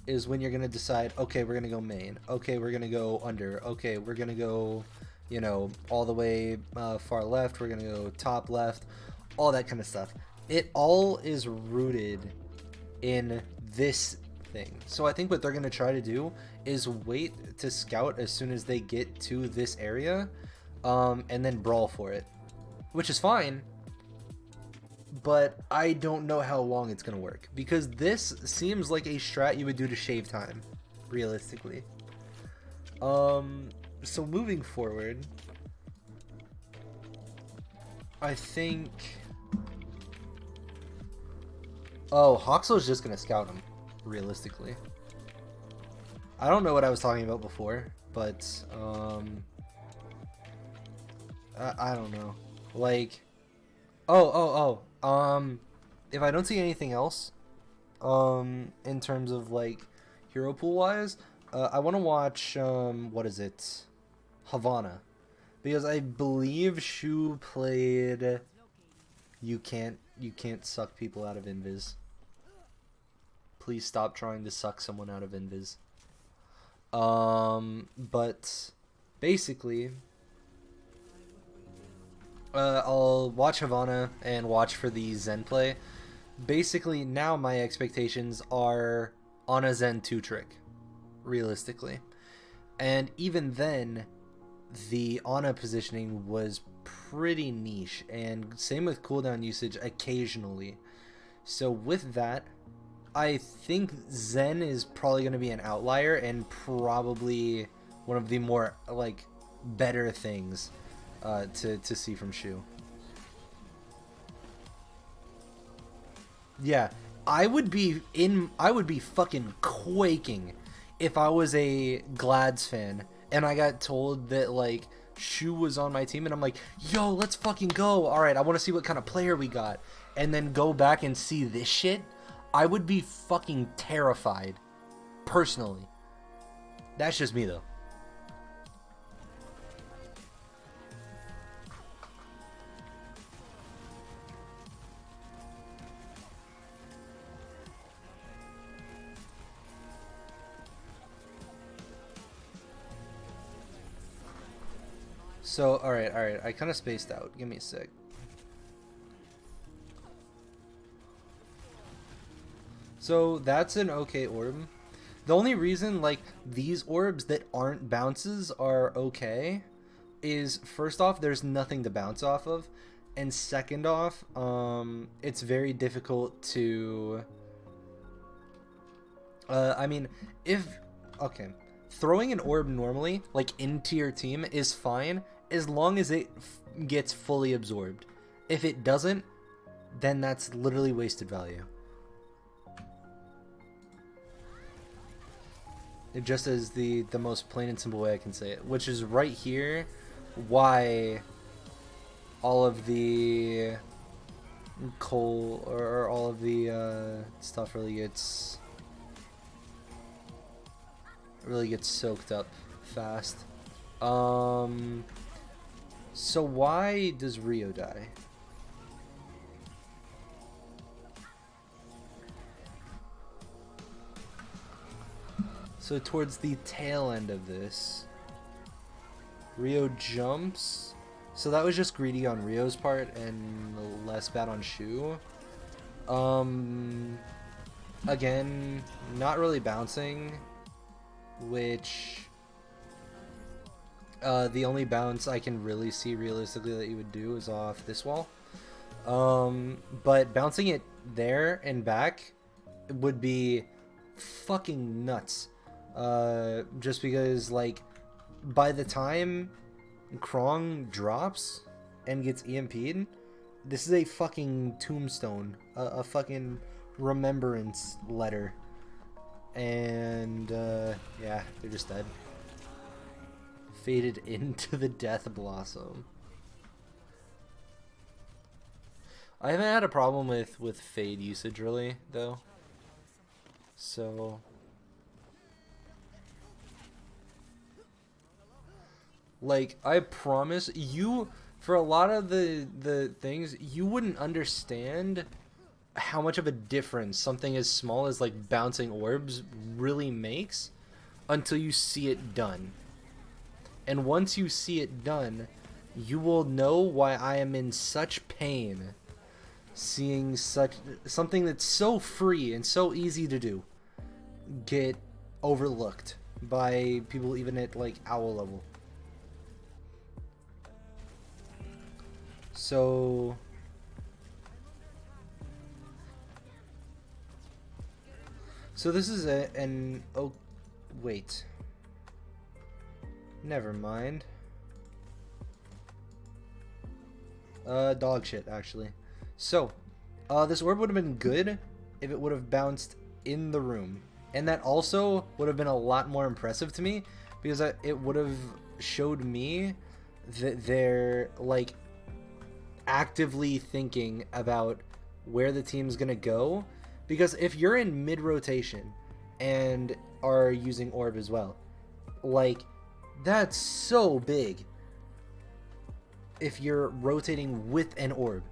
is when you're gonna decide, okay, we're gonna go main, okay, we're gonna go under, okay, we're gonna go, you know, all the way far left, we're gonna go top left, all that kind of stuff. It all is rooted in this thing. So I think what they're going to try to do is wait to scout as soon as they get to this area, and then brawl for it, which is fine, but I don't know how long it's going to work, because this seems like a strat you would do to shave time, realistically. So moving forward, I think... Oh, Hoxo's just gonna scout him, realistically. I don't know what I was talking about before, but I don't know. Like, oh. If I don't see anything else, in terms of like hero pool wise, I want to watch what is it, Havana, because I believe Shu played. You can't suck people out of invis. Please stop trying to suck someone out of invis. But basically, I'll watch Havana and watch for the Zen play. Basically, now my expectations are on a Zen 2 trick, realistically. And even then, the Ana positioning was pretty niche, and same with cooldown usage occasionally. So with that, I think Zen is probably going to be an outlier and probably one of the more like better things to see from Shu. Yeah, I would be fucking quaking if I was a Glads fan and I got told that like Shu was on my team and I'm like, yo, let's fucking go. All right, I want to see what kind of player we got, and then go back and see this shit. I would be fucking terrified, personally. That's just me though. So, alright, I kind of spaced out. Give me a sec. So, that's an okay orb. The only reason, like, these orbs that aren't bounces are okay is, first off, there's nothing to bounce off of. And second off, it's very difficult to... I mean, okay. Throwing an orb normally, like, into your team is fine as long as it gets fully absorbed. If it doesn't, then that's literally wasted value. It just is the most plain and simple way I can say it, which is right here why all of the coal or all of the stuff really gets soaked up fast. So why does Rio die? So towards the tail end of this, Rio jumps. So that was just greedy on Rio's part and less bad on Shu. Again, not really bouncing, which the only bounce I can really see realistically that you would do is off this wall. But bouncing it there and back would be fucking nuts. Just because, like, by the time Krong drops and gets EMP'd, this is a fucking tombstone, a fucking remembrance letter. And, yeah, they're just dead. Faded into the Death Blossom. I haven't had a problem with fade usage, really, though. So... like, I promise you, for a lot of the things, you wouldn't understand how much of a difference something as small as, like, bouncing orbs really makes until you see it done. And once you see it done, you will know why I am in such pain seeing something that's so free and so easy to do get overlooked by people even at, like, owl level. So this is oh wait, never mind. Dog shit, actually. So this orb would have been good if it would have bounced in the room, and that also would have been a lot more impressive to me because it would have showed me they're like actively thinking about where the team's gonna go, because if you're in mid rotation and are using orb as well, like that's so big if you're rotating with an orb,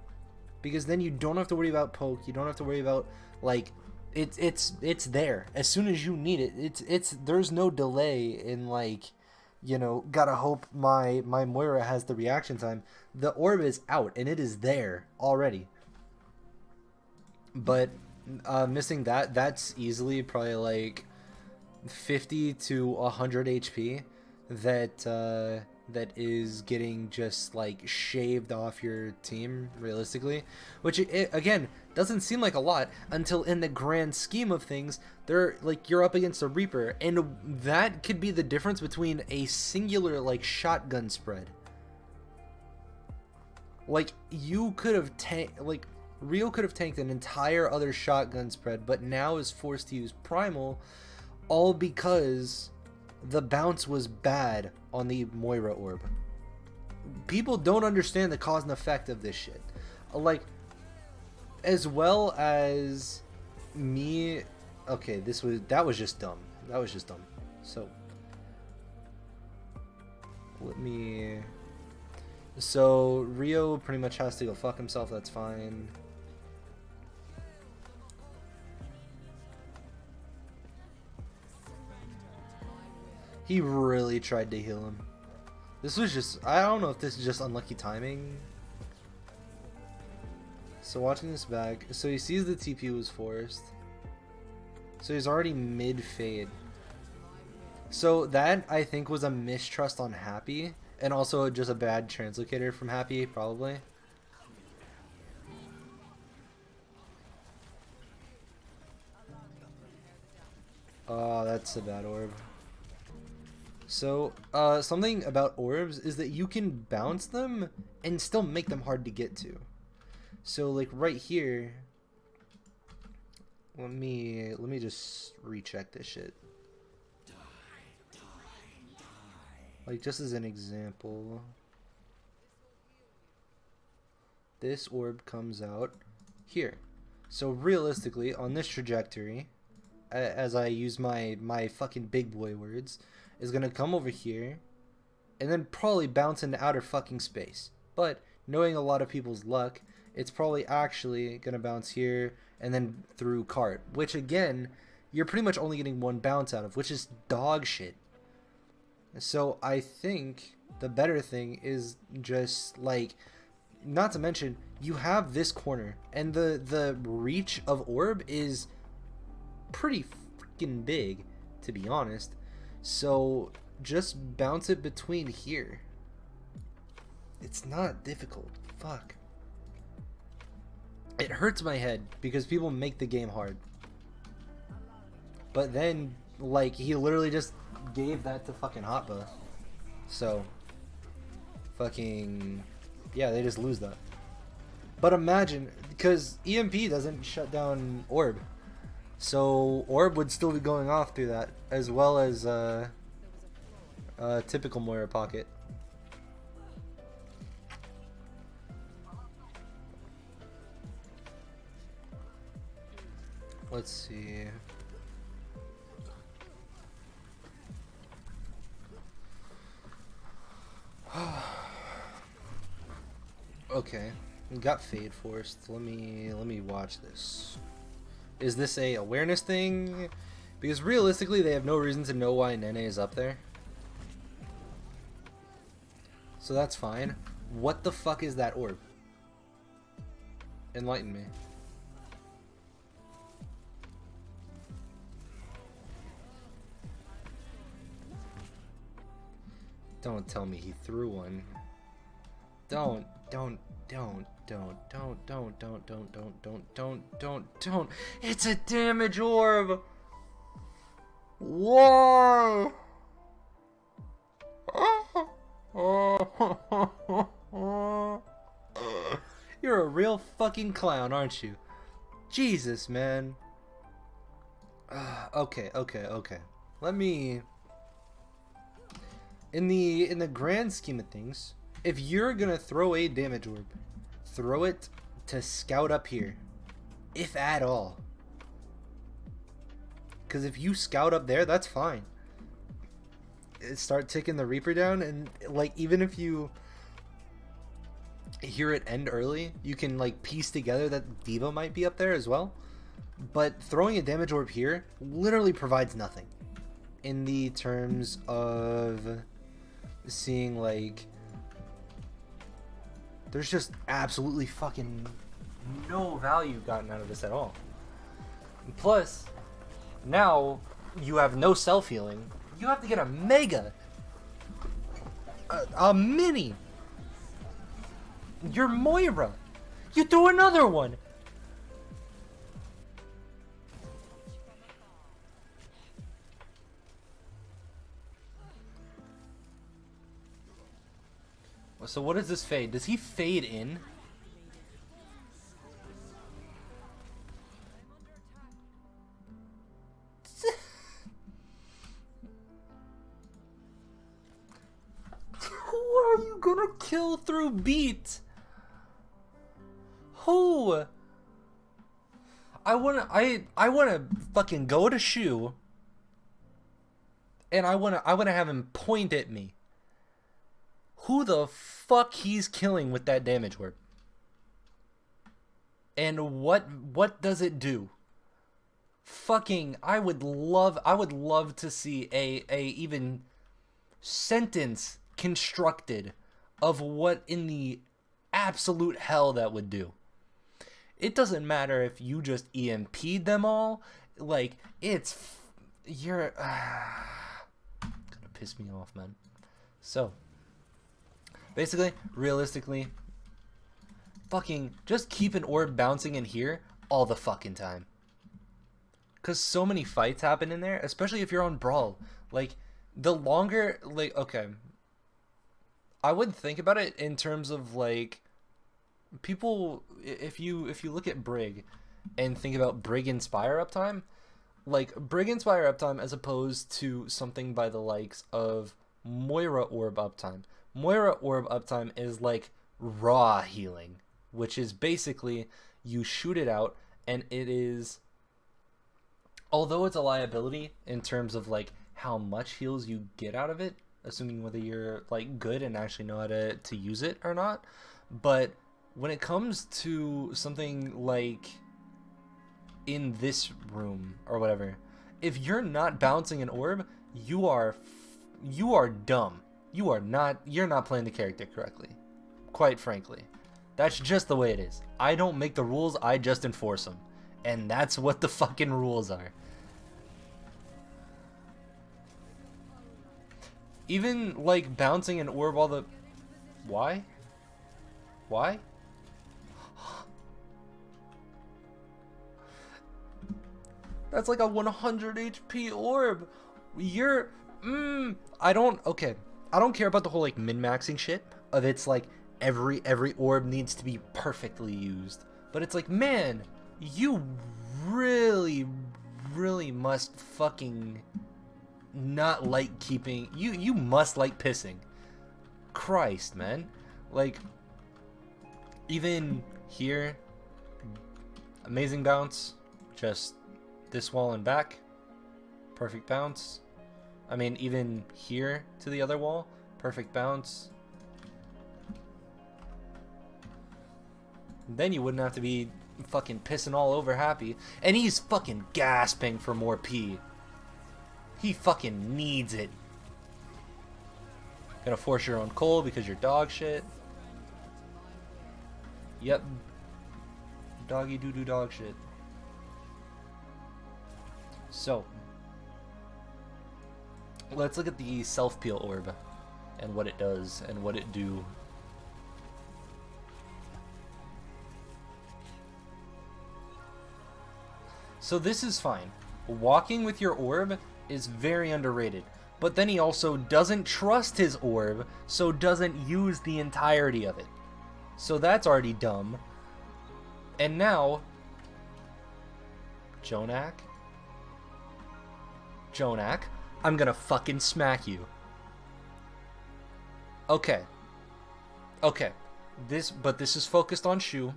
because then you don't have to worry about poke, you don't have to worry about like it's there as soon as you need it. It's there's no delay in like, you know, gotta hope my Moira has the reaction time. The orb is out and it is there already. But missing that's easily probably like 50 to 100 HP that is getting just like shaved off your team realistically, which again doesn't seem like a lot until in the grand scheme of things they're like you're up against a Reaper, and that could be the difference between a singular like shotgun spread. Like you could have like Rio could have tanked an entire other shotgun spread, but now is forced to use Primal, all because the bounce was bad on the Moira orb. People don't understand the cause and effect of this shit. Like, as well as me. Okay, that was just dumb. That was just dumb. So let me. So Rio pretty much has to go fuck himself. That's fine. He really tried to heal him. This was just, I don't know if this is just unlucky timing. So watching this back, so he sees the TP was forced. So he's already mid-fade. So that, I think, was a mistrust on Happy. And also just a bad translocator from Happy, probably. Oh, that's a bad orb. So, something about orbs is that you can bounce them and still make them hard to get to. So, like right here, let me just recheck this shit. Like just as an example, this orb comes out here. So realistically, on this trajectory, as I use my fucking big boy words, is gonna come over here and then probably bounce into outer fucking space. But knowing a lot of people's luck, it's probably actually gonna bounce here and then through cart, which again, you're pretty much only getting one bounce out of, which is dog shit. So I think the better thing is just like, not to mention you have this corner and the reach of orb is pretty freaking big, to be honest. So just bounce it between here. It's not difficult. Fuck. It hurts my head because people make the game hard. But then, like, he literally just gave that to fucking Hotba. So, fucking, yeah, they just lose that. But imagine, because EMP doesn't shut down Orb. So, Orb would still be going off through that, as well as typical Moira pocket. Let's see. Okay, we got fade forced. Let me watch this. Is this a awareness thing? Because realistically, they have no reason to know why Nene is up there. So that's fine. What the fuck is that orb? Enlighten me. Don't tell me he threw one. Don't. It's a damage orb. Whoa. You're a real fucking clown, aren't you? Jesus, man. Okay. Let me. In the grand scheme of things, If you're gonna throw a damage orb, throw it to scout up here, if at all. Because if you scout up there, that's fine. Start ticking the Reaper down, and like even if you hear it end early, you can like piece together that Diva might be up there as well. But throwing a damage orb here literally provides nothing in the terms of seeing like there's just absolutely fucking no value gotten out of this at all. Plus, now you have no self-healing. You have to get a mega. A mini. You're Moira. You threw another one. So what does this fade? Does he fade in? Who are you gonna kill through beat? Who? I wanna fucking go to Shu, and I wanna have him point at me. Who the fuck he's killing with that damage orb? And what does it do? Fucking I would love to see a even sentence constructed of what in the absolute hell that would do. It doesn't matter if you just EMP'd them all. Like, you're gonna piss me off, man. So basically, realistically, fucking just keep an orb bouncing in here all the fucking time. Cause so many fights happen in there, especially if you're on Brawl. Like, the longer, like, okay, I would think about it in terms of like people. If you look at Brig and think about Brig Inspire uptime, like Brig Inspire uptime as opposed to something by the likes of Moira Orb uptime. Moira Orb uptime is like raw healing, which is basically you shoot it out and it is, although it's a liability in terms of like how much heals you get out of it, assuming whether you're like good and actually know how to use it or not. But when it comes to something like in this room or whatever, if you're not bouncing an orb, you are dumb. You're not playing the character correctly. Quite frankly. That's just the way it is. I don't make the rules, I just enforce them. And that's what the fucking rules are. Even like bouncing an orb all the... Why? Why? That's like a 100 HP orb. You're... okay. I don't care about the whole like min-maxing shit of it's like every orb needs to be perfectly used. But it's like, man, you really must fucking not like keeping... You must like pissing. Christ, man. Like, even here, amazing bounce. Just this wall and back. Perfect bounce. I mean, even here to the other wall, perfect bounce. Then you wouldn't have to be fucking pissing all over Happy. And he's fucking gasping for more P. He fucking needs it. Gonna force your own coal because you're dog shit. Yep. Doggy doo-doo dog shit. So, let's look at the self-peel orb and what it does and what it do. So this is fine. Walking with your orb is very underrated. But then he also doesn't trust his orb, so doesn't use the entirety of it. So that's already dumb. And now, Jonak, I'm gonna fucking smack you. Okay. Okay, but this is focused on Shu.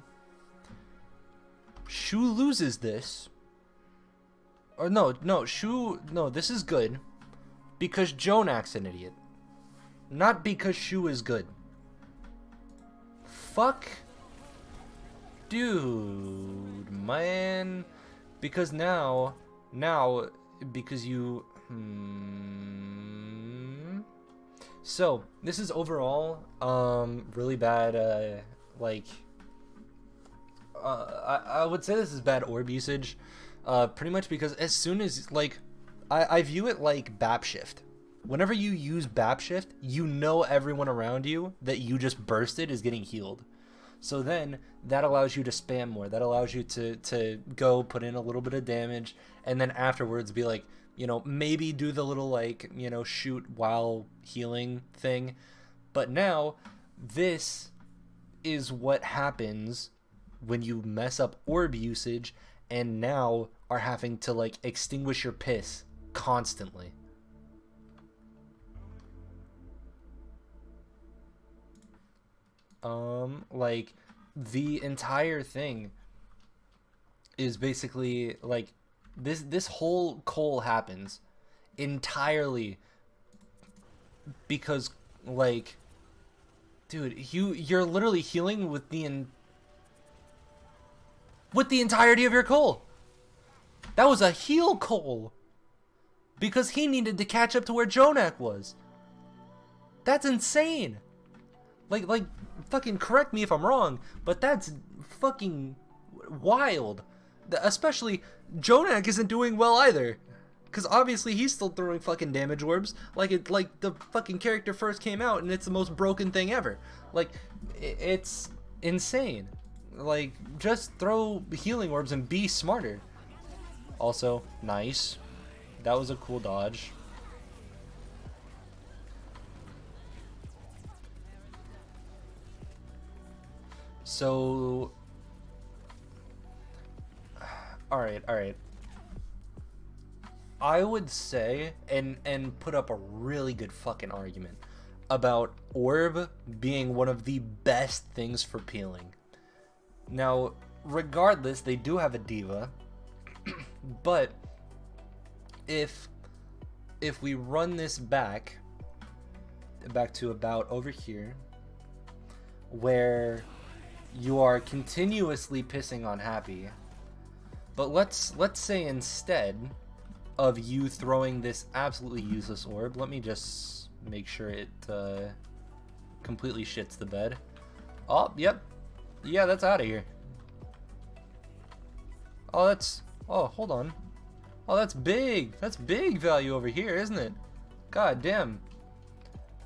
Shu loses this. Or no, Shu, no, this is good. Because Jonak's an idiot. Not because Shu is good. Fuck. Dude, man. Because now, because you... So, this is overall, really bad, like... I would say this is bad orb usage. Pretty much because as soon as, like... I view it like BAP shift. Whenever you use BAP shift, you know everyone around you that you just bursted is getting healed. So then that allows you to spam more. That allows you to go put in a little bit of damage and then afterwards be like, you know, maybe do the little like, you know, shoot while healing thing. But now this is what happens when you mess up orb usage and now are having to like extinguish your piss constantly. Like the entire thing is basically like this whole coal happens entirely because like, dude, you're literally healing with the entirety of your coal. That was a heal coal because he needed to catch up to where Jonak was. That's insane. Like, fucking correct me if I'm wrong, but that's fucking wild. Especially, Jonak isn't doing well either. Because obviously he's still throwing fucking damage orbs like the fucking character first came out and it's the most broken thing ever. Like, it's insane. Like, just throw healing orbs and be smarter. Also, nice. That was a cool dodge. So, alright. I would say, and put up a really good fucking argument about orb being one of the best things for peeling. Now, regardless, they do have a diva, but if we run this back to about over here, where you are continuously pissing on Happy, but let's say instead of you throwing this absolutely useless orb, let me just make sure it completely shits the bed. Oh, yep. Yeah, that's out of here. Oh, hold on. Oh, that's big. That's big value over here, isn't it? God damn.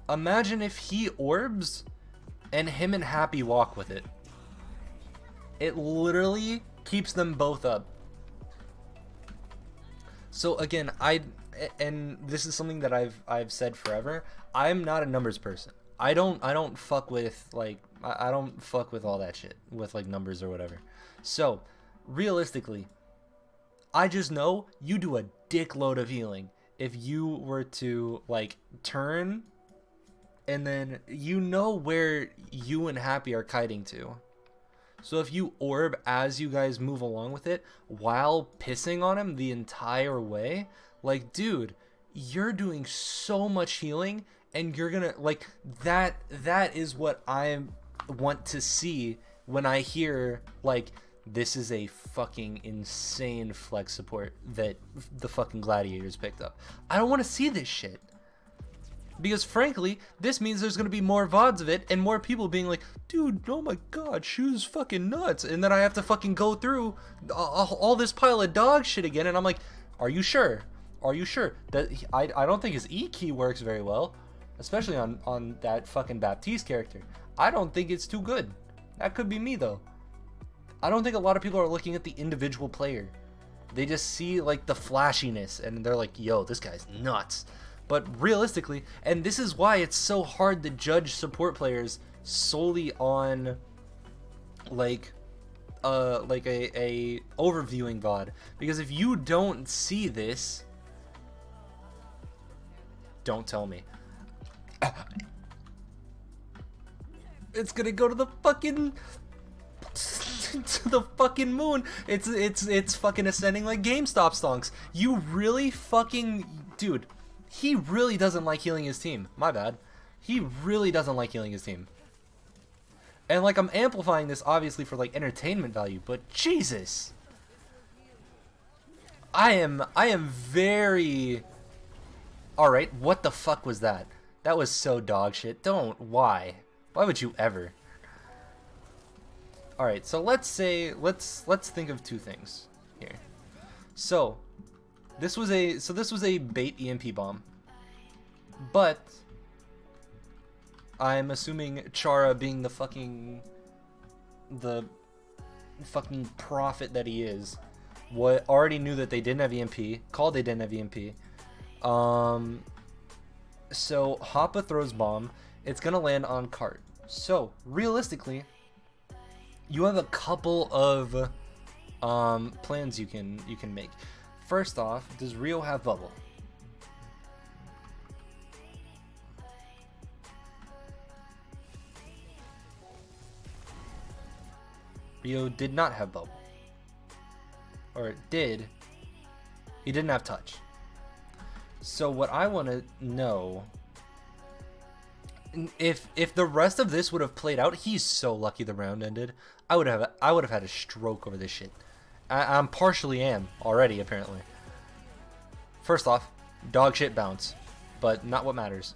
Imagine if he orbs and him and Happy walk with it. It literally keeps them both up. So again, and this is something that I've said forever. I'm not a numbers person. I don't fuck with like I don't fuck with all that shit with like numbers or whatever. So realistically, I just know you do a dickload of healing if you were to like turn, and then you know where you and Happy are kiting to. So if you orb as you guys move along with it while pissing on him the entire way, like, dude, you're doing so much healing, and you're gonna like that is what I want to see when I hear like this is a fucking insane flex support that the fucking Gladiators picked up. I don't want to see this shit. Because frankly, this means there's going to be more VODs of it and more people being like, dude, oh my god, Shu's fucking nuts. And then I have to fucking go through all this pile of dog shit again. And I'm like, are you sure? Are you sure? That I don't think his E key works very well. Especially on that fucking Baptiste character. I don't think it's too good. That could be me though. I don't think a lot of people are looking at the individual player. They just see like the flashiness and they're like, yo, this guy's nuts. But realistically, and this is why it's so hard to judge support players solely on like a overviewing VOD, because if you don't see this, don't tell me. It's gonna go to the fucking to the fucking moon. It's fucking ascending like GameStop stonks. You really fucking dude. He really doesn't like healing his team. My bad. He really doesn't like healing his team. And like I'm amplifying this obviously for like entertainment value, but Jesus. I am very alright, what the fuck was that? That was so dog shit. Don't. Why? Why would you ever? Alright, so let's think of two things here. So this was a bait EMP bomb. But I'm assuming Chara, being the fucking prophet that he is, already knew that they didn't have EMP, called they didn't have EMP. So Hoppa throws bomb, it's gonna land on cart. So realistically, you have a couple of plans you can make. First off, does Rio have bubble? Rio did not have bubble. Or did. He didn't have touch. So what I want to know, if the rest of this would have played out, he's so lucky the round ended. I would have had a stroke over this shit. I'm partially am already apparently. First off, dog shit bounce, but not what matters.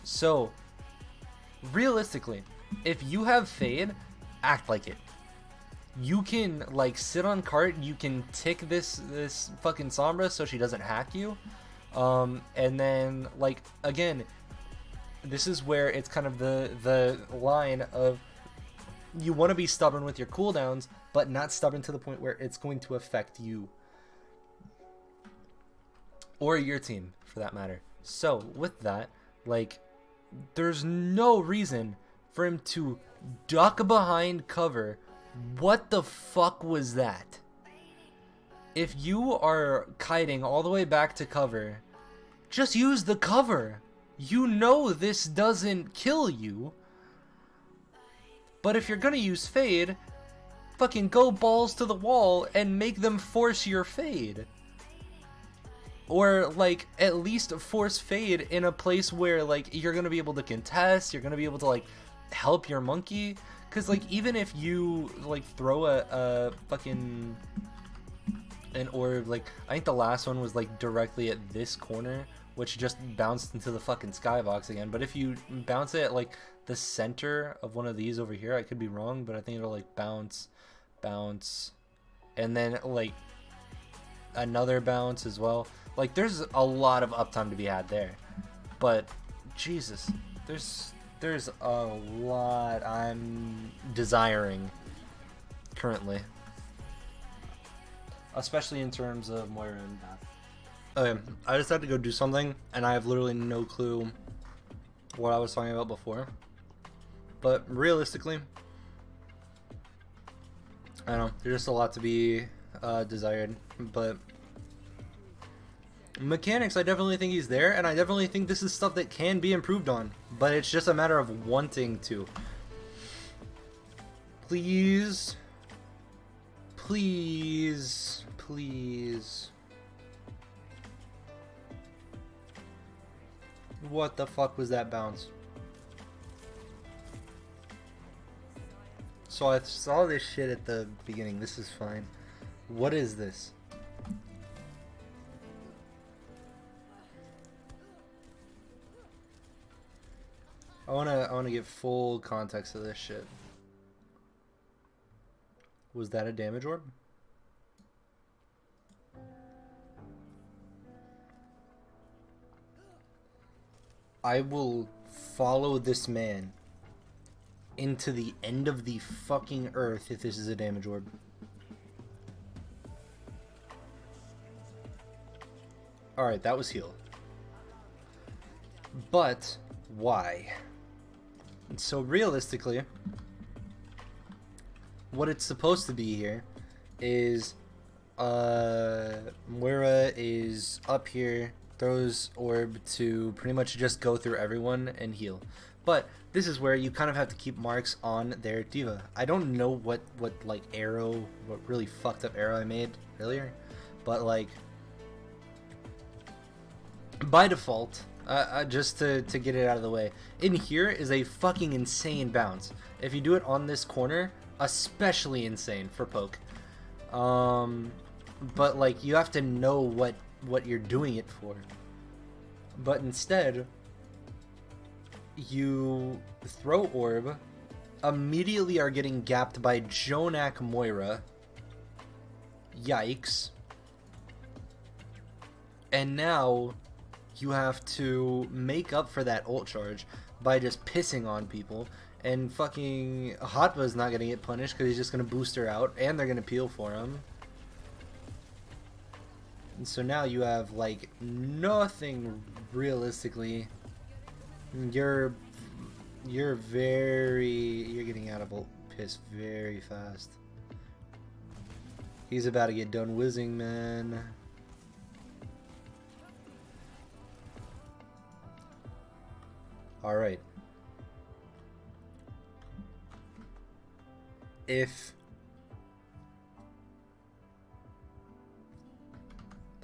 So realistically, if you have fade, act like it. You can like sit on cart, you can tick this fucking Sombra so she doesn't hack you. And then like again, this is where it's kind of the line of you want to be stubborn with your cooldowns, but not stubborn to the point where it's going to affect you or your team for that matter. So with that, like there's no reason for him to duck behind cover. What the fuck was that? If you are kiting all the way back to cover, just use the cover. You know this doesn't kill you. But if you're gonna use fade, fucking go balls to the wall and make them force your fade. Or like at least force fade in a place where like you're gonna be able to contest, you're gonna be able to like help your monkey. Cause like even if you like throw a fucking an orb, like I think the last one was like directly at this corner, which just bounced into the fucking skybox again. But if you bounce it at like the center of one of these over here, I could be wrong, but I think it'll like bounce, and then like another bounce as well. Like there's a lot of uptime to be had there. But Jesus, there's a lot I'm desiring currently, especially in terms of Moira and Beth. Okay, I just had to go do something, and I have literally no clue what I was talking about before. But realistically, I don't know, there's just a lot to be desired. But mechanics, I definitely think he's there, and I definitely think this is stuff that can be improved on, but it's just a matter of wanting to. Please, please, please. What the fuck was that bounce? So I saw this shit at the beginning. This is fine. What is this? I wanna get full context of this shit. Was that a damage orb? I will follow this man into the end of the fucking earth if this is a damage orb. Alright, that was heal. But why? So realistically, what it's supposed to be here is Moira is up here, throws orb to pretty much just go through everyone and heal. But this is where you kind of have to keep marks on their diva. I don't know what like arrow, what really fucked up arrow I made earlier, but like by default, just to get it out of the way, in here is a fucking insane bounce. If you do it on this corner, especially insane for poke. But like you have to know what you're doing it for. But instead, you throw orb, immediately are getting gapped by Jonak Moira. Yikes. And now you have to make up for that ult charge by just pissing on people, and fucking Hatva's not gonna get punished because he's just gonna boost her out, and they're gonna peel for him. And so now you have like nothing realistically. You're getting out of ult piss very fast. He's about to get done whizzing, man. Alright. If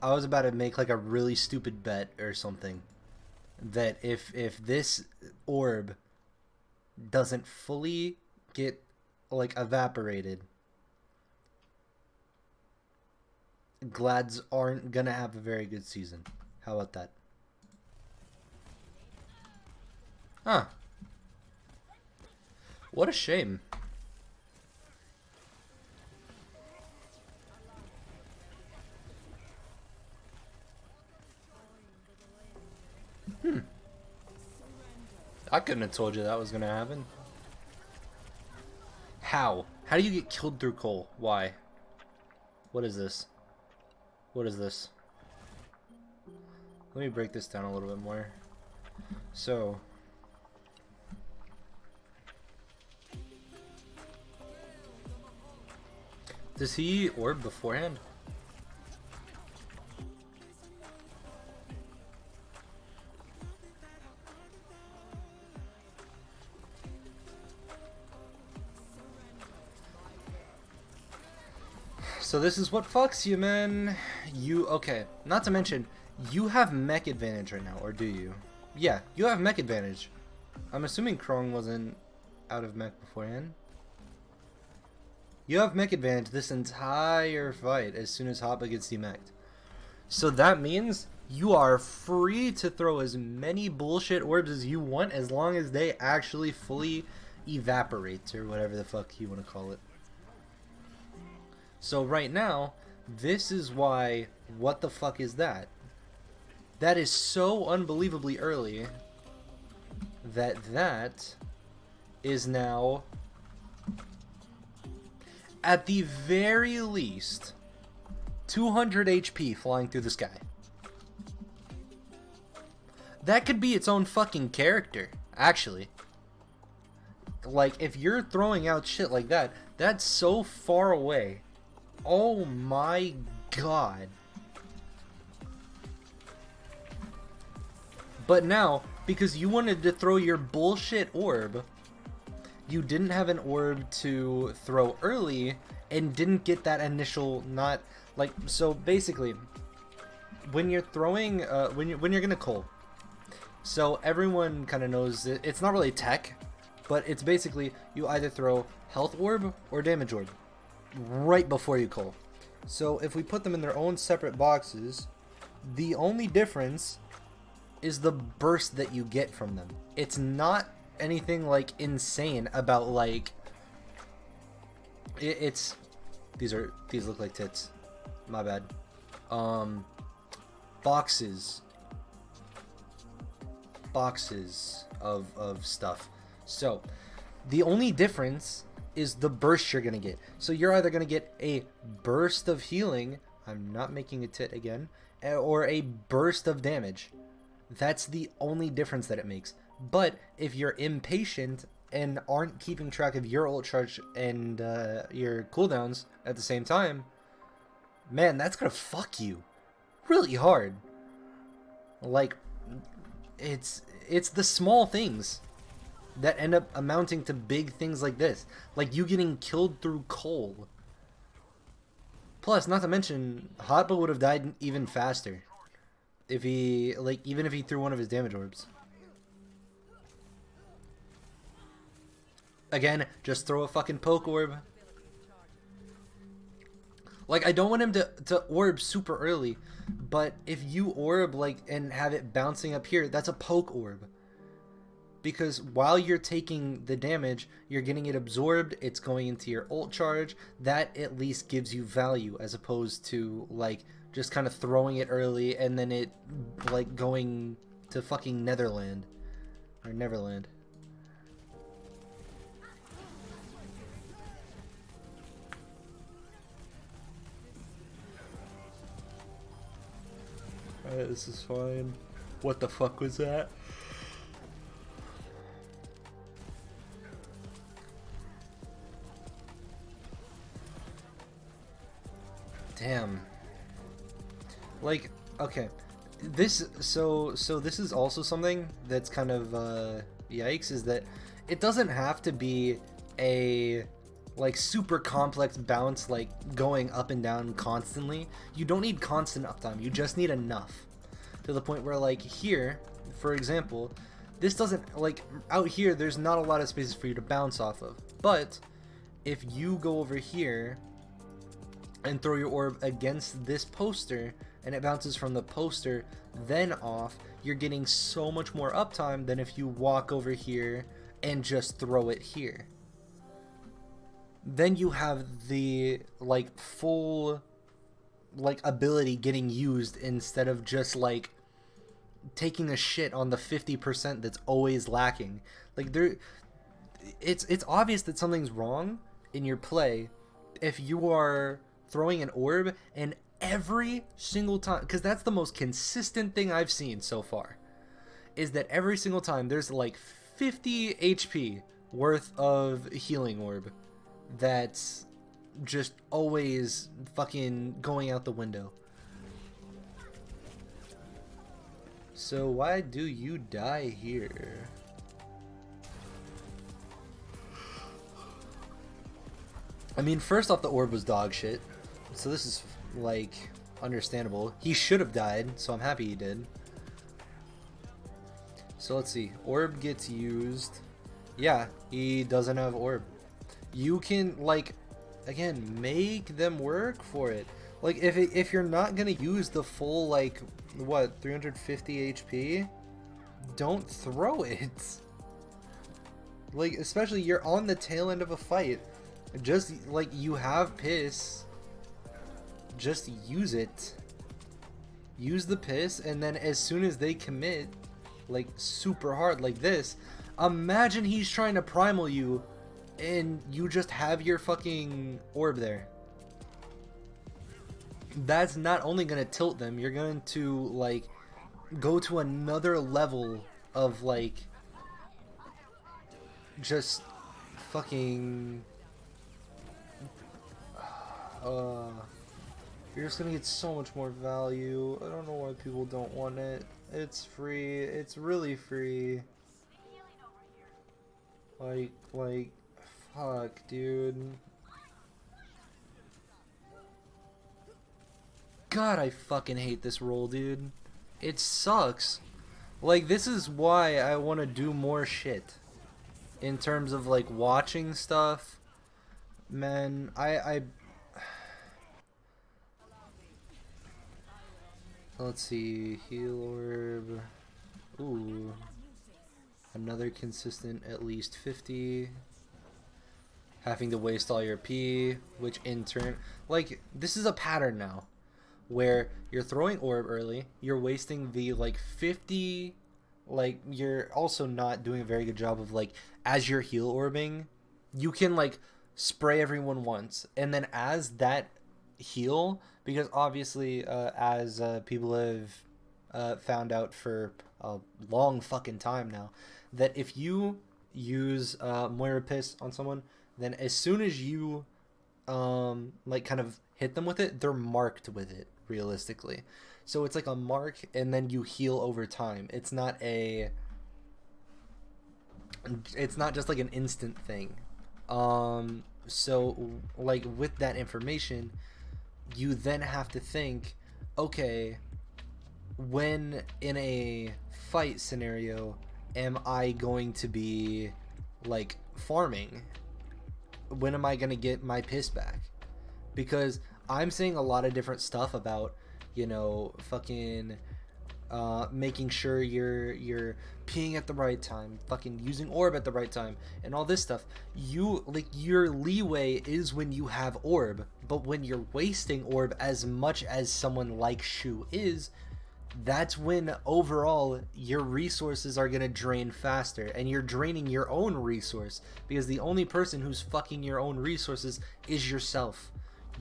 I was about to make like a really stupid bet or something, that if this orb doesn't fully get like evaporated, Glads aren't gonna have a very good season. How about that? Huh. What a shame. I couldn't have told you that was gonna happen. How? How do you get killed through coal? Why? What is this? What is this? Let me break this down a little bit more. So, does he orb beforehand? So this is what fucks you, man. Okay, not to mention, you have mech advantage right now, or do you? Yeah, you have mech advantage. I'm assuming Krong wasn't out of mech beforehand. You have mech advantage this entire fight as soon as Hoppa gets demeched. So that means you are free to throw as many bullshit orbs as you want as long as they actually fully evaporate, or whatever the fuck you want to call it. So right now, this is why, what the fuck is that? That is so unbelievably early that is now, at the very least, 200 HP flying through the sky. That could be its own fucking character, actually. Like, if you're throwing out shit like that, that's so far away. Oh my god. But now, because you wanted to throw your bullshit orb, you didn't have an orb to throw early and didn't get that initial, not like, so basically when you're throwing when you're gonna cull, so everyone kind of knows that it's not really tech, but it's basically you either throw health orb or damage orb right before you cull. So if we put them in their own separate boxes, the only difference is the burst that you get from them. It's not anything like insane about like it's these look like tits, my bad. Boxes of stuff. So the only difference is the burst you're gonna get. So you're either gonna get a burst of healing, I'm not making a tit again, or a burst of damage. That's the only difference that it makes. But if you're impatient and aren't keeping track of your ult charge and your cooldowns at the same time, man, that's gonna fuck you really hard. Like, it's the small things. that end up amounting to big things like this, like you getting killed through coal. Plus, not to mention, Hotba would have died even faster if he, like, even if he threw one of his damage orbs. Again, just throw a fucking poke orb. Like, I don't want him to orb super early, but if you orb, like, and have it bouncing up here, that's a poke orb. Because while you're taking the damage, you're getting it absorbed, it's going into your ult charge. That at least gives you value, as opposed to, like, just kind of throwing it early and then it, like, going to fucking Netherland. Or Neverland. Alright, this is fine. What the fuck was that? Damn. Like, okay. This, so this is also something that's kind of, yikes, is that it doesn't have to be a, like, super complex bounce, like, going up and down constantly. You don't need constant uptime, you just need enough. To the point where, like, here, for example, this doesn't, like, out here, there's not a lot of spaces for you to bounce off of. But, if you go over here and throw your orb against this poster and it bounces from the poster then off, you're getting so much more uptime than if you walk over here and just throw it here. Then you have the, like, full, like, ability getting used instead of just, like, taking a shit on the 50% that's always lacking. Like, it's obvious that something's wrong in your play if you are throwing an orb and every single time, because that's the most consistent thing I've seen so far, is that every single time there's like 50 HP worth of healing orb that's just always fucking going out the window. So why do you die here? I mean, first off, the orb was dog shit. So this is, like, understandable. He should have died, so I'm happy he did. So let's see. Orb gets used. Yeah, he doesn't have orb. You can, like, again, make them work for it. Like, if you're not gonna use the full, like, what, 350 HP, don't throw it. Like, especially, you're on the tail end of a fight. Just, like, you have piss. Just use it. Use the piss, and then as soon as they commit, like, super hard like this, imagine he's trying to primal you, and you just have your fucking orb there. That's not only gonna tilt them, you're going to, like, go to another level of, like, just fucking you're just gonna get so much more value. I don't know why people don't want it. It's free. It's really free. Like, fuck, dude. God, I fucking hate this role, dude. It sucks. Like, this is why I want to do more shit. In terms of, like, watching stuff. Man, let's see, heal orb. Ooh. Another consistent at least 50. Having to waste all your P, which in turn, like, this is a pattern now. Where you're throwing orb early, you're wasting the, like, 50, like, you're also not doing a very good job of, like, as you're heal orbing, you can, like, spray everyone once, and then as that heal, because obviously as people have found out for a long fucking time now, that if you use Moira Piss on someone, then as soon as you like kind of hit them with it, they're marked with it realistically. So it's like a mark, and then you heal over time. It's not It's not just like an instant thing. So like with that information, you then have to think, okay, when in a fight scenario am I going to be like farming? When am I going to get my piss back? Because I'm seeing a lot of different stuff about, you know, fucking making sure you're peeing at the right time, fucking using orb at the right time, and all this stuff. You like your leeway is when you have orb, but when you're wasting orb as much as someone like Shu is, that's when overall your resources are gonna drain faster, and you're draining your own resource because the only person who's fucking your own resources is yourself.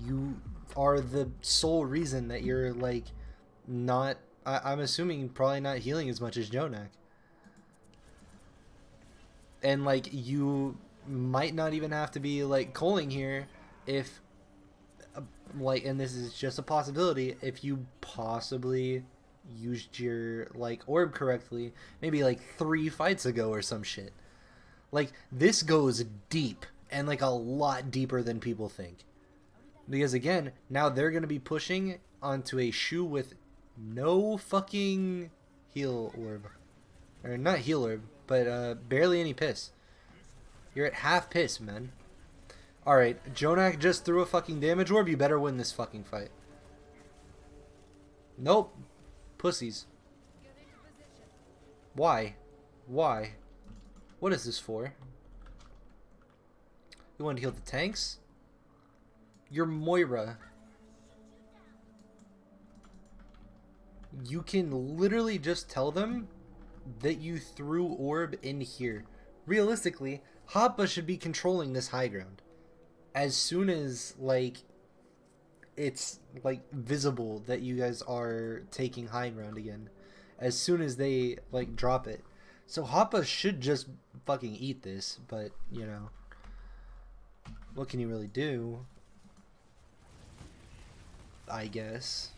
You are the sole reason that you're like not. I'm assuming probably not healing as much as Jonak. And like you might not even have to be like calling here if like, and this is just a possibility, if you possibly used your like orb correctly maybe like 3 fights ago or some shit. Like this goes deep, and like a lot deeper than people think, because again now they're gonna be pushing onto a Shu with no fucking heal orb, or not heal orb, but barely any piss. You're at half piss, man. Alright, Jonak just threw a fucking damage orb. You better win this fucking fight. Nope. Pussies. Why? Why? What is this for? You want to heal the tanks? You're Moira. You can literally just tell them that you threw orb in here. Realistically, Hoppa should be controlling this high ground. As soon as, like, it's, like, visible that you guys are taking high ground again. As soon as they, like, drop it. So Hoppa should just fucking eat this, but, you know. What can you really do? I guess.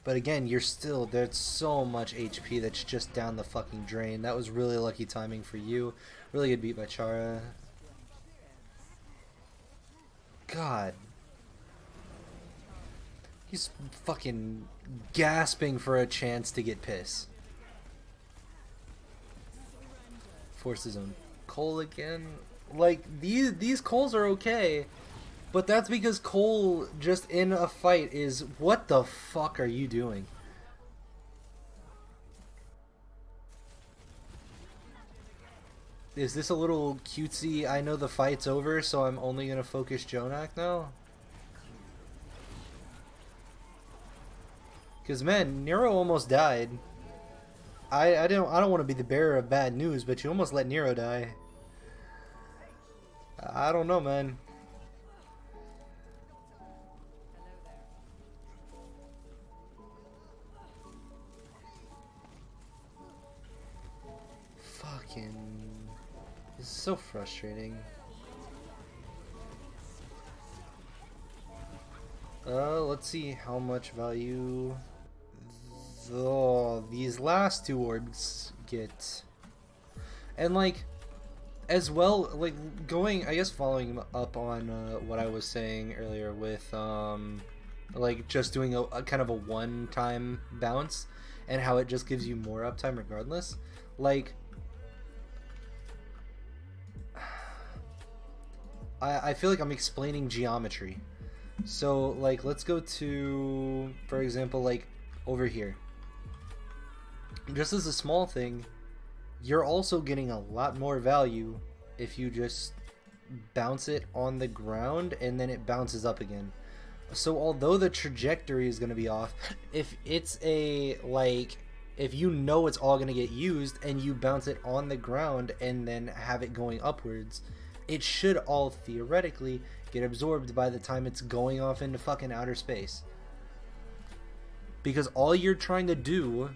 But again, you're still, there's so much HP that's just down the fucking drain. That was really lucky timing for you. Really good beat by Chara. God. He's fucking gasping for a chance to get piss. Force his own Cole again. Like, these Coles are okay. But that's because Cole, just in a fight, is... What the fuck are you doing? Is this a little cutesy, I know the fight's over, so I'm only gonna focus Jonak now? Because, man, Nero almost died. I don't want to be the bearer of bad news, but you almost let Nero die. I don't know, man. This is so frustrating. Let's see how much value these last 2 orbs get. And like, as well, like going, I guess following up on what I was saying earlier with like just doing a kind of a one-time bounce, and how it just gives you more uptime regardless. Like, I feel like I'm explaining geometry. So, like, let's go to, for example, like, over here. Just as a small thing, you're also getting a lot more value if you just bounce it on the ground and then it bounces up again. So although the trajectory is going to be off, if it's a, like, if you know it's all going to get used and you bounce it on the ground and then have it going upwards, it should all theoretically get absorbed by the time it's going off into fucking outer space. Because all you're trying to do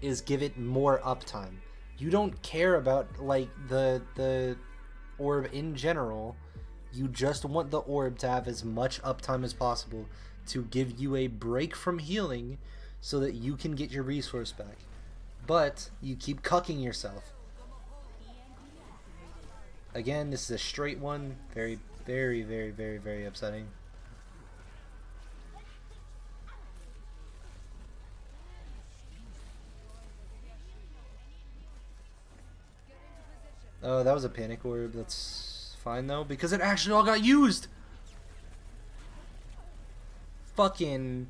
is give it more uptime. You don't care about, like, the orb in general. You just want the orb to have as much uptime as possible to give you a break from healing so that you can get your resource back. But you keep cucking yourself. Again, this is a straight one. Very, very, very, very, very upsetting. Oh, that was a panic orb. That's fine though, because it actually all got used. Fucking,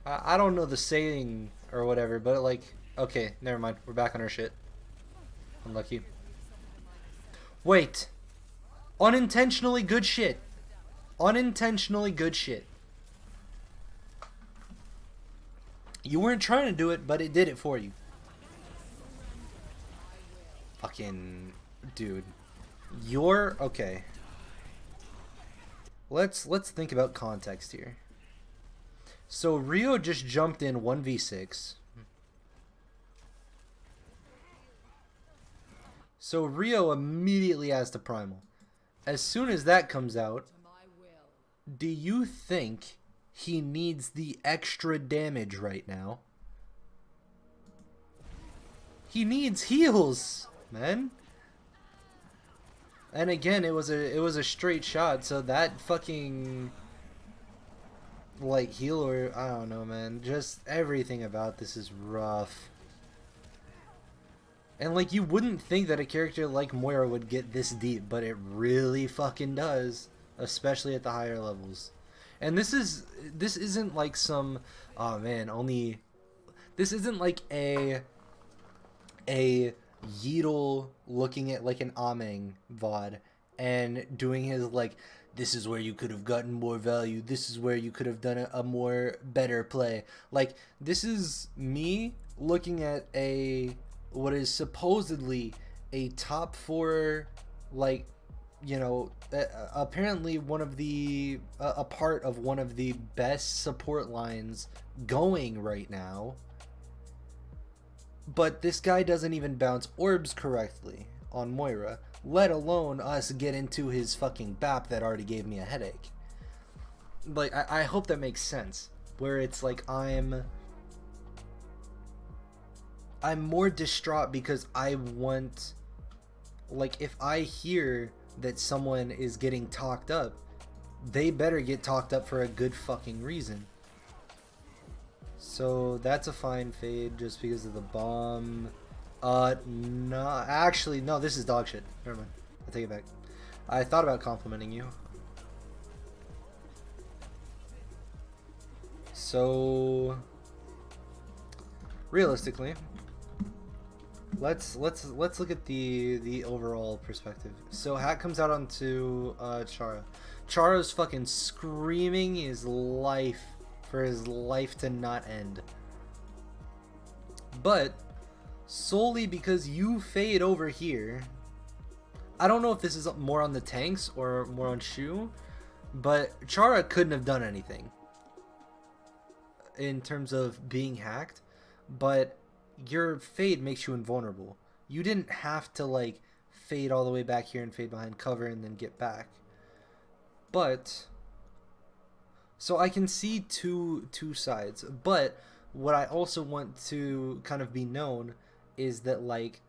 I don't know the saying or whatever, but like, okay, never mind. We're back on our shit. Unlucky. Wait. Unintentionally good shit. Unintentionally good shit. You weren't trying to do it, but it did it for you. Fucking dude. You're okay. Let's think about context here. So Rio just jumped in 1v6. So Rio immediately has to primal. As soon as that comes out, do you think he needs the extra damage right now? He needs heals, man. And again, it was a straight shot, so that fucking like healer, I don't know, man. Just everything about this is rough. And like you wouldn't think that a character like Moira would get this deep, but it really fucking does, especially at the higher levels. And this isn't like some, oh man, only this isn't like a Yeatle looking at like an Ameng VOD and doing his like, this is where you could have gotten more value, this is where you could have done a more better play. Like, this is me looking at what is supposedly a top 4, like, you know, apparently one of the a part of one of the best support lines going right now, but this guy doesn't even bounce orbs correctly on Moira, let alone us get into his fucking BAP that already gave me a headache. Like, I hope that makes sense, where it's like I'm more distraught because I want, like, if I hear that someone is getting talked up, they better get talked up for a good fucking reason. So that's a fine fade just because of the bomb. No, actually, no, this is dog shit. Never mind. I take it back. I thought about complimenting you. So realistically, let's look at the overall perspective. So Hat comes out onto Chara. Chara's fucking screaming his life for his life to not end. But solely because you fade over here. I don't know if this is more on the tanks or more on Shu, but Chara couldn't have done anything in terms of being hacked, but your fade makes you invulnerable. You didn't have to like fade all the way back here and fade behind cover and then get back. But so I can see two sides, but what I also want to kind of be known is that like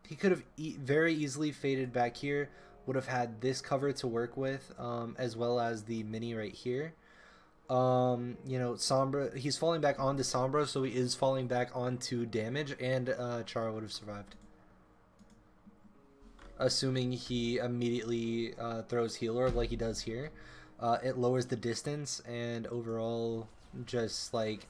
he could have very easily faded back here, would have had this cover to work with, as well as the mini right here. You know, Sombra, he's falling back onto Sombra, so he is falling back onto damage, and Chara would have survived, assuming he immediately throws heal orb like he does here. It lowers the distance, and overall just like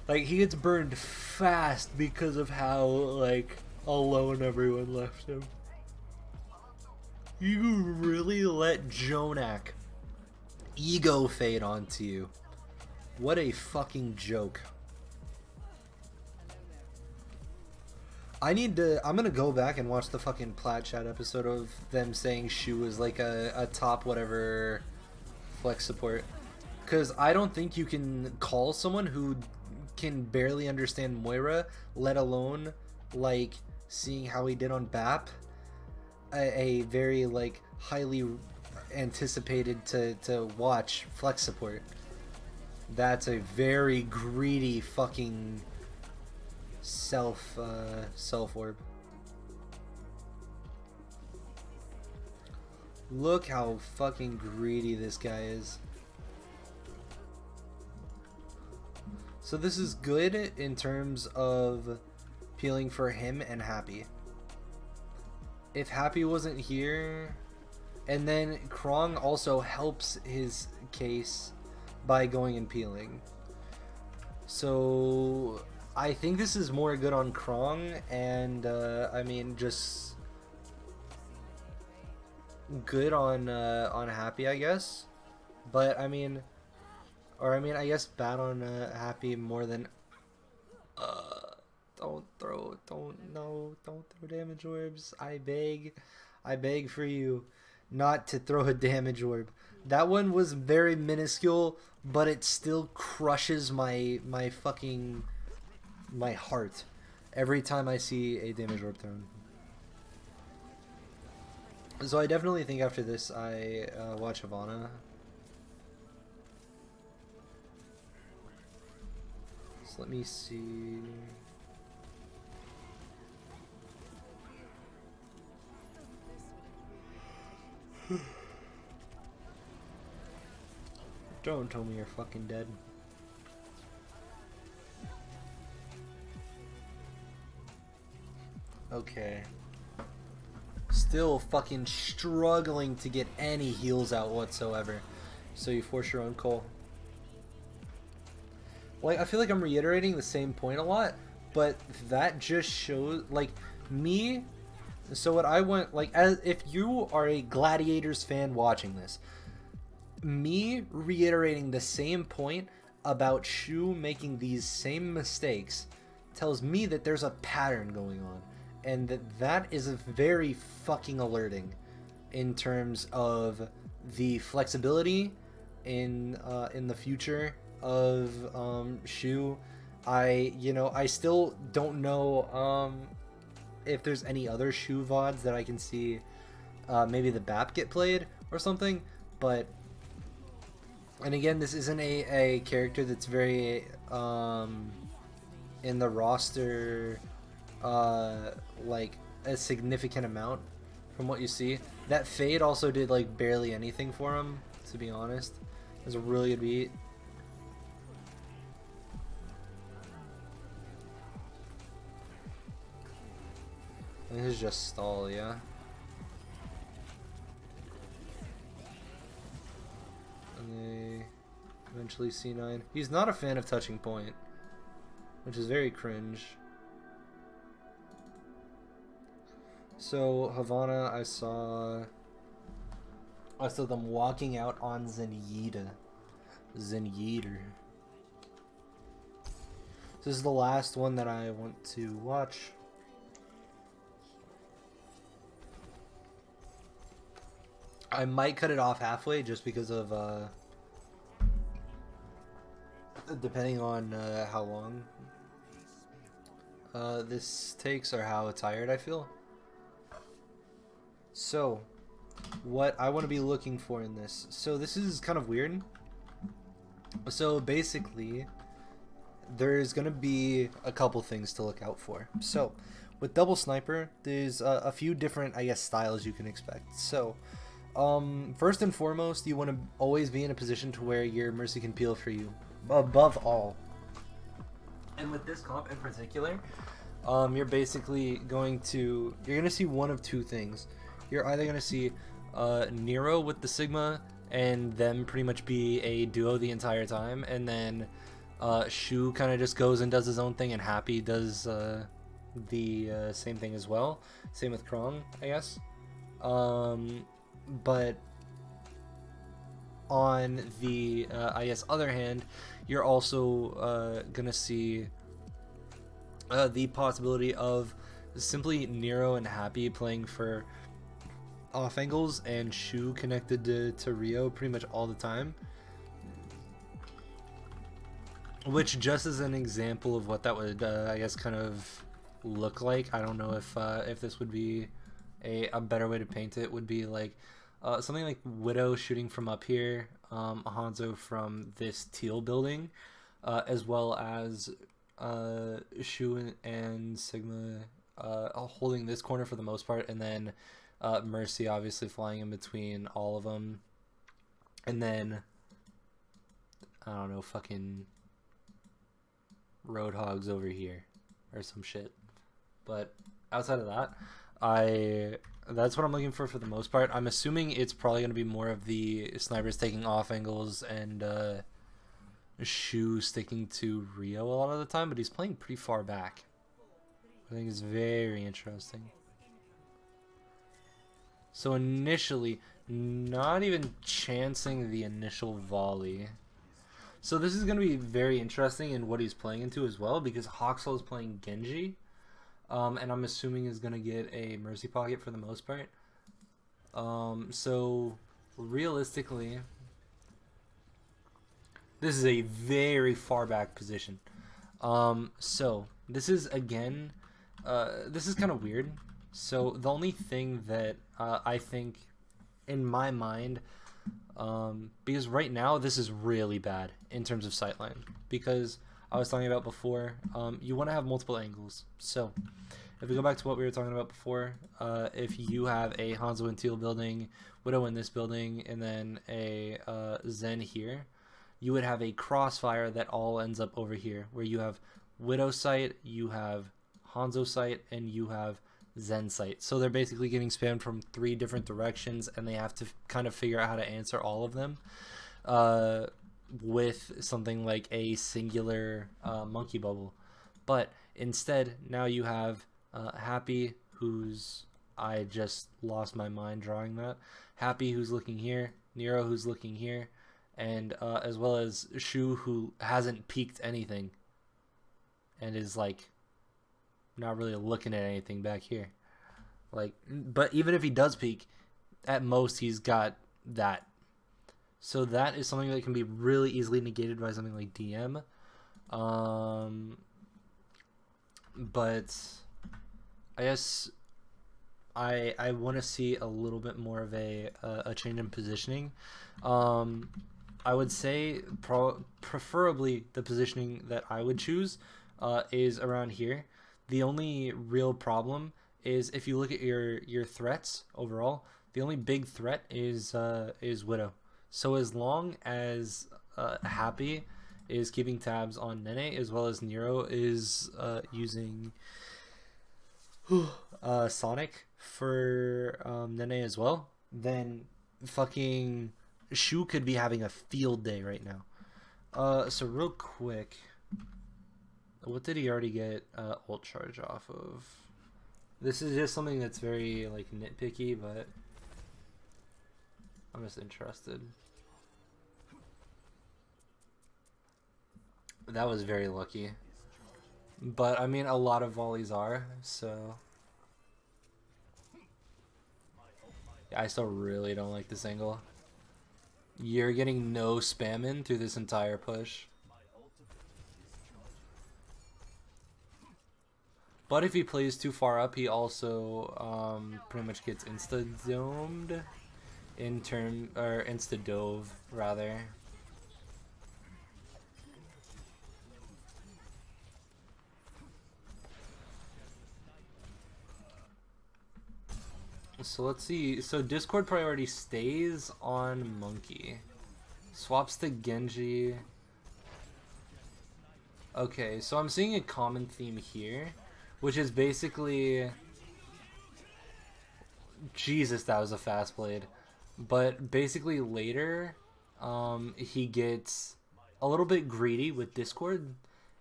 he gets burned fast because of how like alone everyone left him. You really let Jonak ego fade onto you. What a fucking joke. I'm gonna go back and watch the fucking Plat Chat episode of them saying Shu is like a top whatever flex support. Because I don't think you can call someone who can barely understand Moira, let alone like seeing how he did on BAP, a very like highly anticipated to watch flex support. That's a very greedy fucking self orb. Look how fucking greedy this guy is. So this is good in terms of peeling for him and Happy. If Happy wasn't here, and then Krong also helps his case by going and peeling. So I think this is more good on Krong, and I mean just good on Happy, I guess. But I mean, I guess bad on Happy more than. Don't throw damage orbs. I beg for you, not to throw a damage orb. That one was very minuscule, but it still crushes my fucking my heart every time I see a damage orb thrown. So I definitely think after this I watch Havana. So let me see. Don't tell me you're fucking dead. Okay. Still fucking struggling to get any heals out whatsoever. So you force your own call. Like, I feel like I'm reiterating the same point a lot, but that just shows, like, me. So what I want, like, as if you are a Gladiators fan watching this, me reiterating the same point about Shu making these same mistakes tells me that there's a pattern going on, and that is very fucking alerting in terms of the flexibility in the future of Shu. I still don't know if there's any other Shu VODs that I can see maybe the BAP get played or something, but and again, this isn't a character that's very in the roster like a significant amount from what you see. That Fade also did like barely anything for him, to be honest. It was a really good beat. This is just stall, yeah. And they eventually C9. He's not a fan of touching point, which is very cringe. So Havana, I saw them walking out on Zenyatta. So this is the last one that I want to watch. I might cut it off halfway just because of depending on how long this takes or how tired I feel. So what I want to be looking for in this, so this is kind of weird. So basically there's gonna be a couple things to look out for. So with double sniper, there's a few different, I guess, styles you can expect. So first and foremost, you want to always be in a position to where your mercy can peel for you above all. And with this comp in particular, you're basically going to see one of two things. You're either going to see Nero with the Sigma and them pretty much be a duo the entire time, and then Shu kind of just goes and does his own thing, and Happy does the same thing as well. Same with Krong, I guess. But on the I guess other hand, you're also gonna see the possibility of simply Nero and Happy playing for off angles and Shu connected to Rio pretty much all the time, which, just as an example of what that would I guess kind of look like, I don't know if this would be a better way to paint it, would be like something like Widow shooting from up here, Hanzo from this teal building, as well as Shu and Sigma holding this corner for the most part, and then Mercy obviously flying in between all of them. And then, I don't know, fucking Roadhogs over here or some shit. But outside of that, that's what I'm looking for the most part. I'm assuming it's probably going to be more of the snipers taking off angles and Shu sticking to Rio a lot of the time, but he's playing pretty far back. I think it's very interesting. So initially, not even chancing the initial volley. So this is going to be very interesting in what he's playing into as well, because Hoxall is playing Genji, and I'm assuming is going to get a Mercy Pocket for the most part. So realistically, this is a very far back position. So this is again, this is kind of weird. So the only thing that I think in my mind, because right now this is really bad in terms of sightline, because I was talking about before, you want to have multiple angles. So if we go back to what we were talking about before, if you have a Hanzo and Teal building, Widow in this building, and then a Zen here, you would have a crossfire that all ends up over here, where you have Widow site, you have Hanzo site, and you have Zen site. So they're basically getting spammed from 3 different directions, and they have to kind of figure out how to answer all of them with something like a singular monkey bubble. But instead, now you have Happy, who's, I just lost my mind drawing that, Happy who's looking here, Nero who's looking here, and as well as Shu, who hasn't peeked anything and is like not really looking at anything back here. Like, but even if he does peek, at most he's got that. So that is something that can be really easily negated by something like DM. But I guess I want to see a little bit more of a change in positioning. I would say preferably the positioning that I would choose is around here. The only real problem is if you look at your threats overall, the only big threat is Widow. So as long as Happy is keeping tabs on Nene, as well as Nero is using Sonic for Nene as well, then fucking Shu could be having a field day right now. So real quick, what did he already get ult charge off of? This is just something that's very like nitpicky, but I'm just interested. That was very lucky. But I mean, a lot of volleys are, so yeah, I still really don't like this angle. You're getting no spam in through this entire push. But if he plays too far up, he also pretty much gets insta-domed or insta-dove rather. So let's see. So Discord priority stays on Monkey. Swaps to Genji. Okay, so I'm seeing a common theme here, which is basically... Jesus, that was a fast blade. But basically later, he gets a little bit greedy with Discord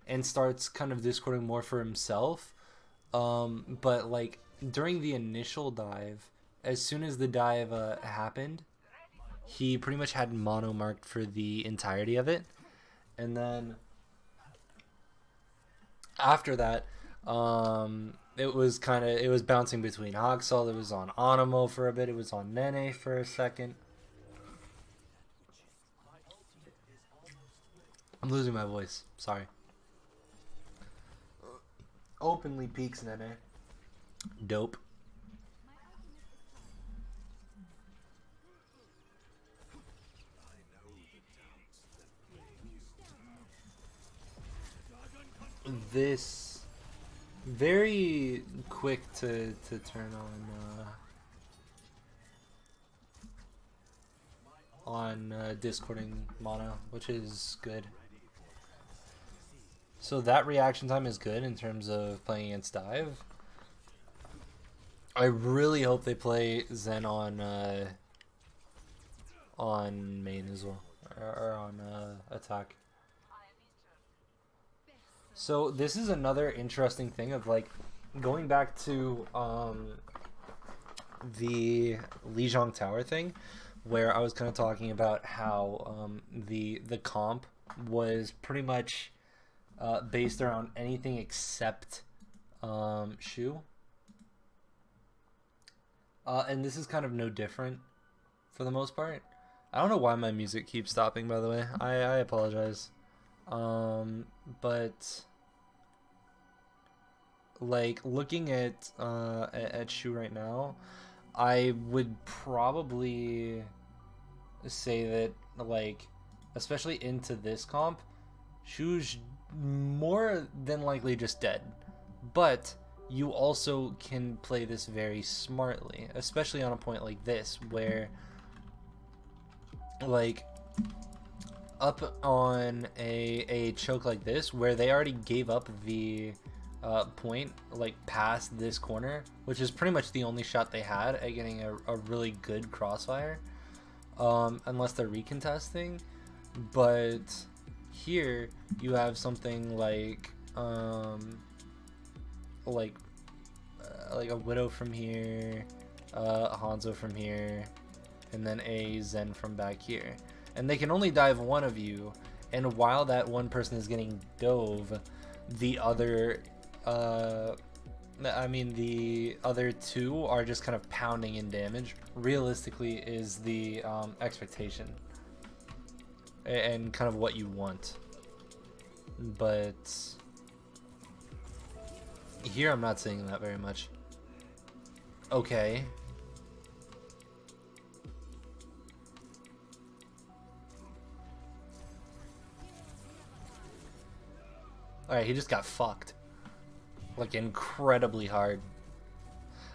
and starts kind of Discording more for himself. But like during the initial dive, as soon as the dive happened, he pretty much had mono marked for the entirety of it. And then after that, it was bouncing between Hoxall, it was on Animo for a bit, it was on Nene for a second. I'm losing my voice, sorry. Openly peaks Nene. Dope. This very quick to turn on on discording mono, which is good. So that reaction time is good in terms of playing against dive. I really hope they play Zen on main as well, or on attack. So this is another interesting thing of like going back to the Lijiang Tower thing, where I was kind of talking about how the comp was pretty much based around anything except Shu. And this is kind of no different for the most part. I don't know why my music keeps stopping, by the way. I apologize. But like looking at Shu right now, I would probably say that like, especially into this comp, Shu's more than likely just dead. But you also can play this very smartly, especially on a point like this where like up on a choke like this where they already gave up the point like past this corner, which is pretty much the only shot they had at getting a really good crossfire, unless they're recontesting. But here you have something like a Widow from here, Hanzo from here, and then a Zen from back here. And they can only dive one of you, and while that one person is getting dove, the other the other two are just kind of pounding in damage. Realistically is the expectation and kind of what you want. But here I'm not seeing that very much. Okay. Alright, he just got fucked. Like, incredibly hard.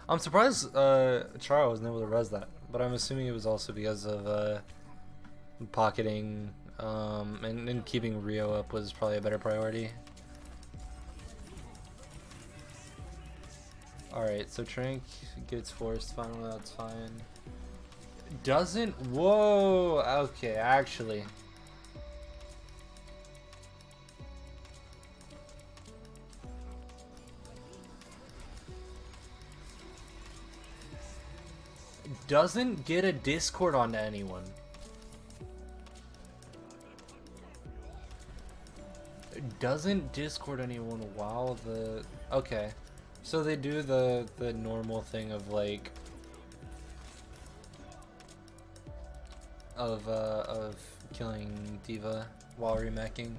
I'm surprised Charo wasn't able to res that, but I'm assuming it was also because of pocketing and keeping Rio up was probably a better priority. Alright, so Trank gets forced finally, that's fine. Doesn't, whoa, okay, actually. Doesn't get a Discord onto anyone. Doesn't Discord anyone while the... Okay. So they do the normal thing of like... Of killing D.Va while remeching.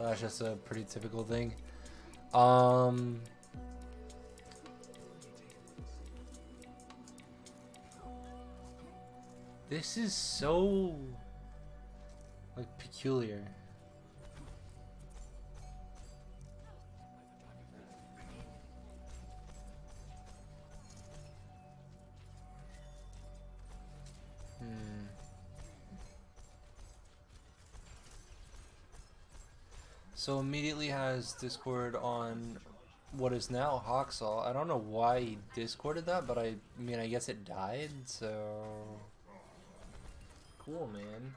That's just a pretty typical thing. This is so like peculiar. So immediately has Discord on what is now Hawksaw. I don't know why he Discorded that, but I mean I guess it died, so cool, man.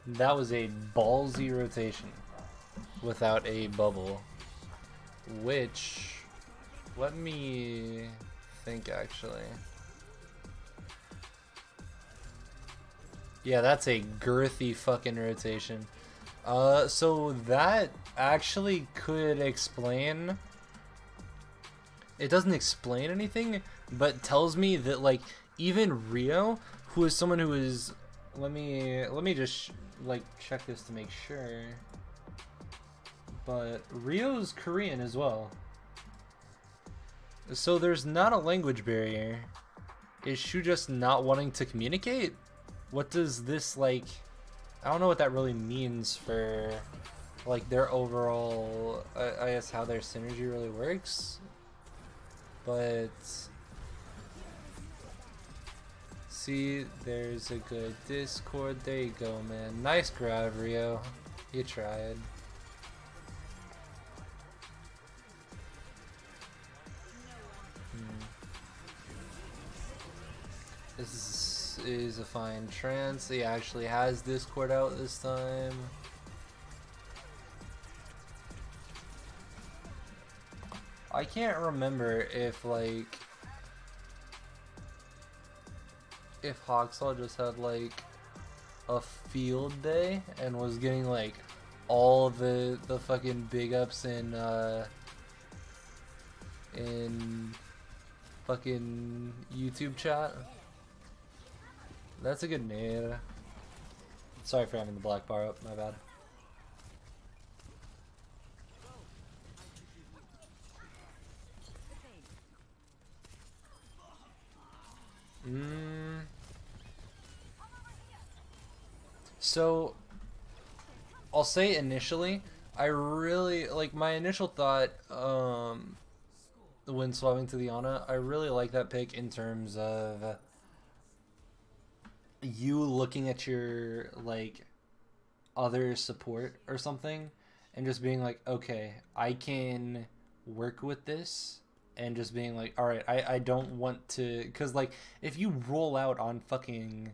That was a ballsy rotation without a bubble. Which, let me think actually. Yeah, that's a girthy fucking rotation. So that actually could explain... It doesn't explain anything, but tells me that like even Rio, who is someone who is... Let me just like check this to make sure. But Rio's Korean as well. So there's not a language barrier. Is Shu just not wanting to communicate? What does this, like... I don't know what that really means for, like, their overall... I guess how their synergy really works. But... See, there's a good Discord. There you go, man. Nice grab, Rio. You tried. This is a fine trance. He actually has Discord out this time. I can't remember if, like... if Hawksaw just had, like, a field day and was getting, like, all the fucking big ups in fucking YouTube chat. That's a good nade. Sorry for having the black bar up, my bad. So, I'll say initially, I really, like, my initial thought, when swapping to the Ana, I really like that pick in terms of you looking at your, like, other support or something and just being like, okay, I can work with this, and just being like, alright, I don't want to, because, like, if you roll out on fucking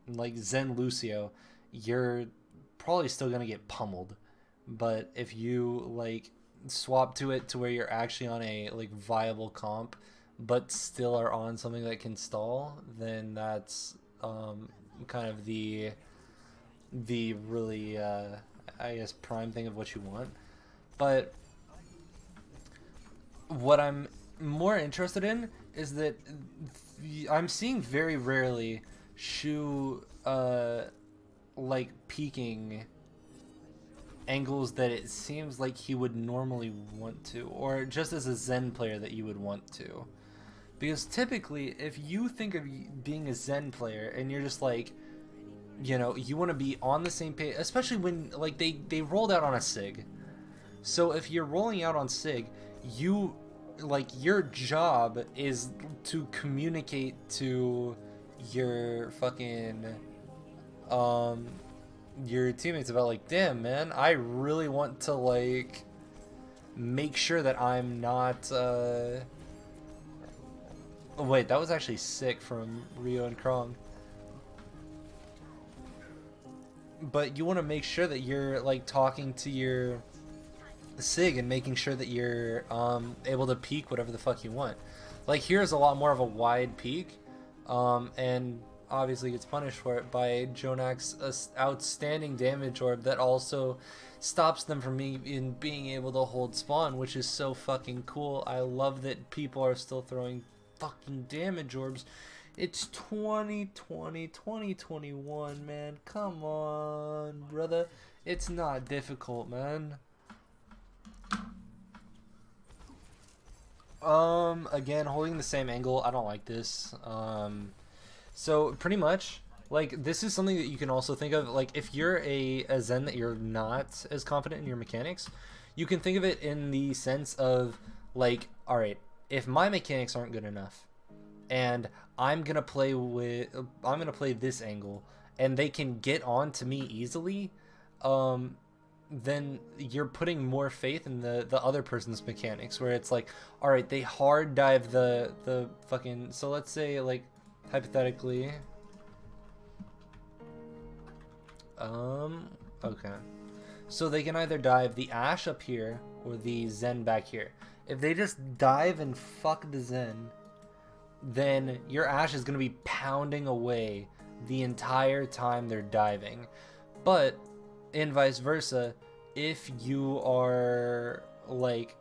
like Zen Lucio, you're probably still gonna get pummeled. But if you, like, swap to it to where you're actually on a, like, viable comp but still are on something that can stall, then that's kind of the really I guess prime thing of what you want. But what I'm more interested in is that I'm seeing very rarely Shu like peeking angles that it seems like he would normally want to, or just as a Zen player that you would want to. Because typically, if you think of being a Zen player and you're just like, you know, you want to be on the same page, especially when, like, they rolled out on a Sig. So if you're rolling out on Sig, you, like, your job is to communicate to your fucking your teammates about, like, damn, man, I really want to, like, make sure that I'm not oh, wait, that was actually sick from Rio and Krong. But you want to make sure that you're, like, talking to your Sig and making sure that you're able to peek whatever the fuck you want. Like, here's a lot more of a wide peek, and obviously gets punished for it by Jonak's outstanding damage orb that also stops them from being able to hold spawn, which is so fucking cool. I love that people are still throwing fucking damage orbs. It's 2020, 2021, man. Come on, brother. It's not difficult, man. Again, holding the same angle, I don't like this. So pretty much, like, this is something that you can also think of, like, if you're a Zen that you're not as confident in your mechanics, you can think of it in the sense of, like, alright, if my mechanics aren't good enough, and I'm gonna play this angle, and they can get on to me easily, then you're putting more faith in the other person's mechanics, where it's like, alright, they hard dive the fucking, so let's say, like, hypothetically, okay, so they can either dive the Ashe up here or the Zen back here. If they just dive and fuck the Zen, then your Ashe is going to be pounding away the entire time they're diving. But in vice versa, if you are, like,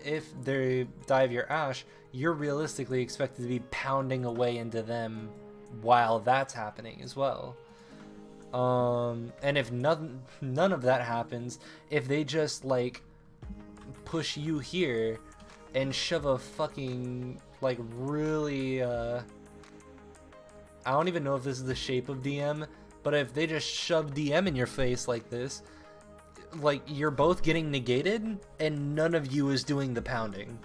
if they dive your Ashe, you're realistically expected to be pounding away into them while that's happening as well. And if none of that happens, if they just like push you here and shove a fucking like really I don't even know if this is the shape of DM, but if they just shove DM in your face like this, like you're both getting negated and none of you is doing the pounding.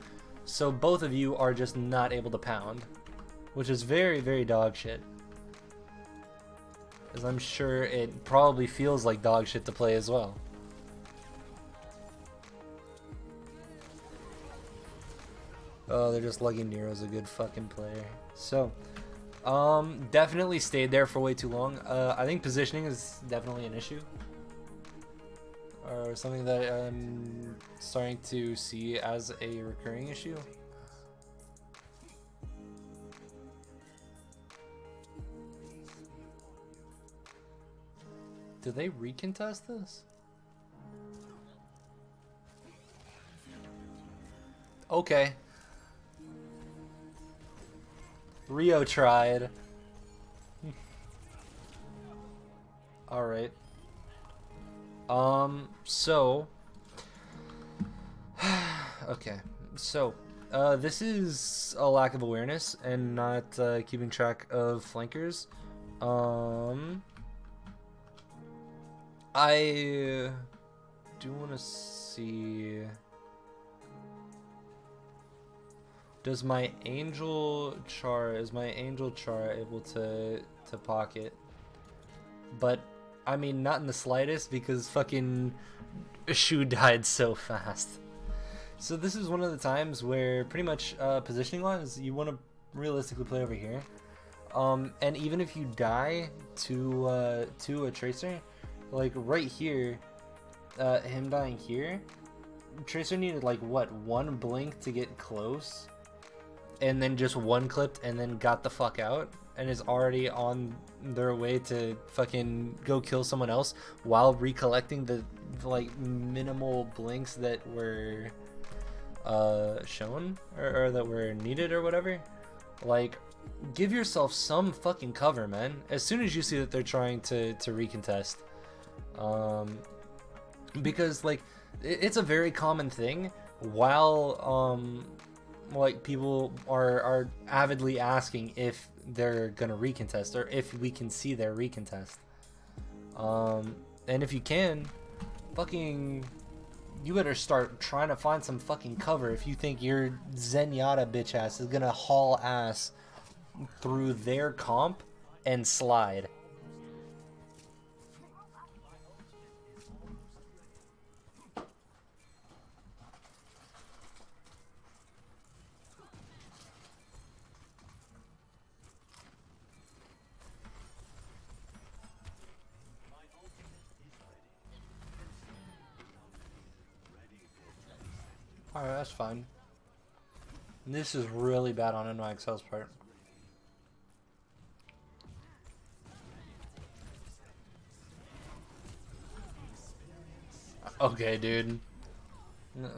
So both of you are just not able to pound, which is very, very dog shit. As I'm sure it probably feels like dog shit to play as well. Oh, they're just lucky Nero's a good fucking player. So, definitely stayed there for way too long. I think positioning is definitely an issue. Or something that I'm starting to see as a recurring issue. Did they recontest this? Okay. Rio tried. Alright. So okay. So this is a lack of awareness and not keeping track of flankers. I do want to see, does my angel char, is my angel char able to pocket? But I mean, not in the slightest, because fucking Shu died so fast. So this is one of the times where pretty much positioning wise, you want to realistically play over here. And even if you die to a tracer, like right here, him dying here, Tracer needed like what, one blink to get close, and then just one clipped and then got the fuck out, and is already on their way to fucking go kill someone else while recollecting the like minimal blinks that were shown or that were needed or whatever. Like, give yourself some fucking cover, man, as soon as you see that they're trying to recontest. Because like it's a very common thing while like people are avidly asking if they're gonna recontest or if we can see their recontest. And if you can, fucking, you better start trying to find some fucking cover if you think your Zenyatta bitch ass is gonna haul ass through their comp and slide. Alright, that's fine. This is really bad on NYXL's part. Okay, dude.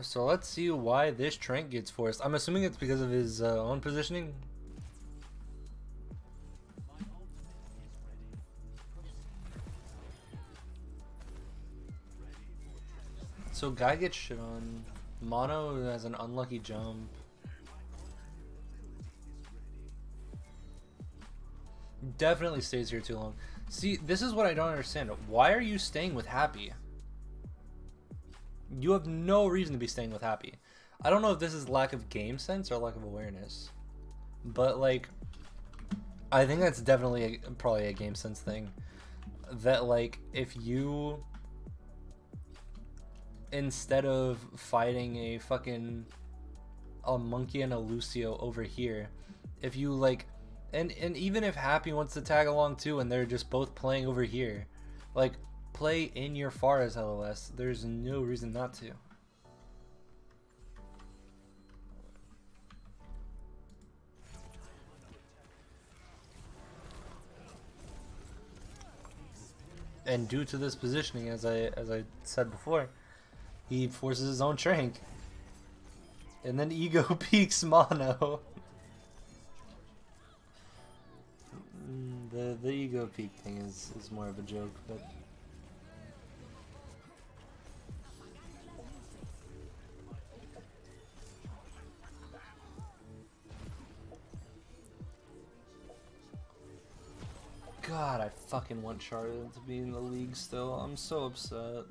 So let's see why this Trank gets forced. I'm assuming it's because of his own positioning. So guy gets shit on. Mono has an unlucky jump. Definitely stays here too long. See, this is what I don't understand. Why are you staying with Happy? You have no reason to be staying with Happy. I don't know if this is lack of game sense or lack of awareness. But like, I think that's definitely probably a game sense thing. That like, if you, instead of fighting a monkey and a Lucio over here, if you like, and even if Happy wants to tag along too and they're just both playing over here, like, play in your Pharah's LOS. There's no reason not to. And due to this positioning, as I said before, he forces his own Trank. And then Ego peaks Mono. the ego peak thing is more of a joke, but God, I fucking want Charlotte to be in the league still. I'm so upset.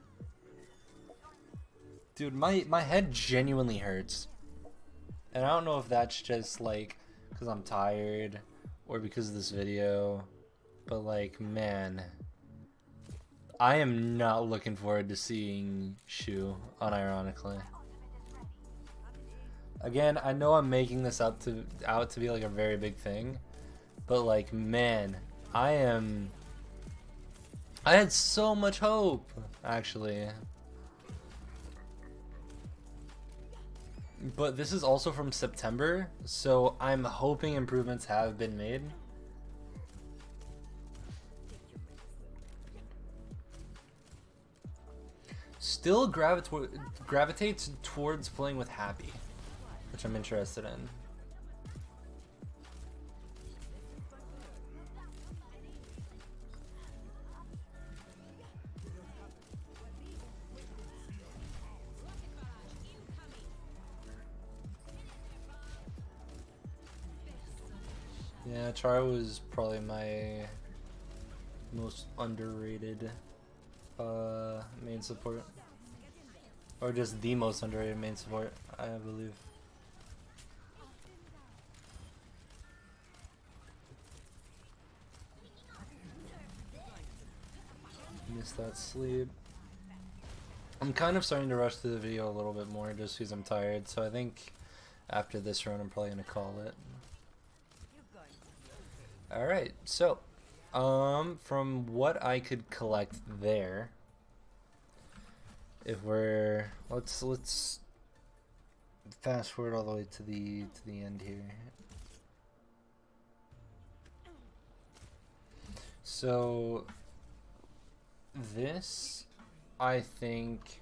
Dude, my head genuinely hurts. And I don't know if that's just like because I'm tired or because of this video, but like, man, I am not looking forward to seeing Shu, unironically. Again, I know I'm making this out to be like a very big thing, but like, man, I had so much hope, actually. But this is also from September, so I'm hoping improvements have been made. Still gravitates towards playing with Happy, which I'm interested in. Yeah, Chara was probably my most underrated main support. Or just the most underrated main support, I believe. Missed that sleep. I'm kind of starting to rush through the video a little bit more just because I'm tired, so I think after this run I'm probably going to call it. Alright, so, from what I could collect there, if we're, let's fast forward all the way to the end here. So, this, I think,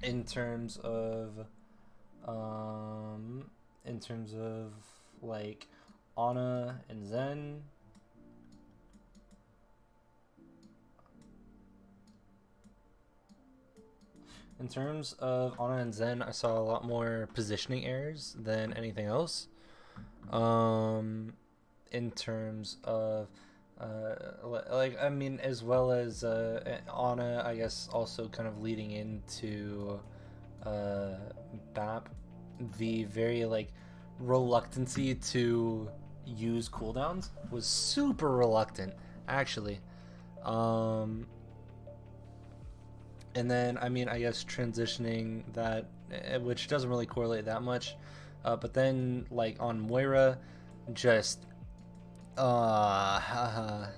in terms of like Ana and Zen, in terms of Ana and Zen, I saw a lot more positioning errors than anything else. In terms of like, I mean, as well as Ana, I guess, also kind of leading into BAP, the very like reluctancy to use cooldowns was super reluctant, actually. And then, I mean, I guess transitioning that, which doesn't really correlate that much, but then like on Moira, just I'm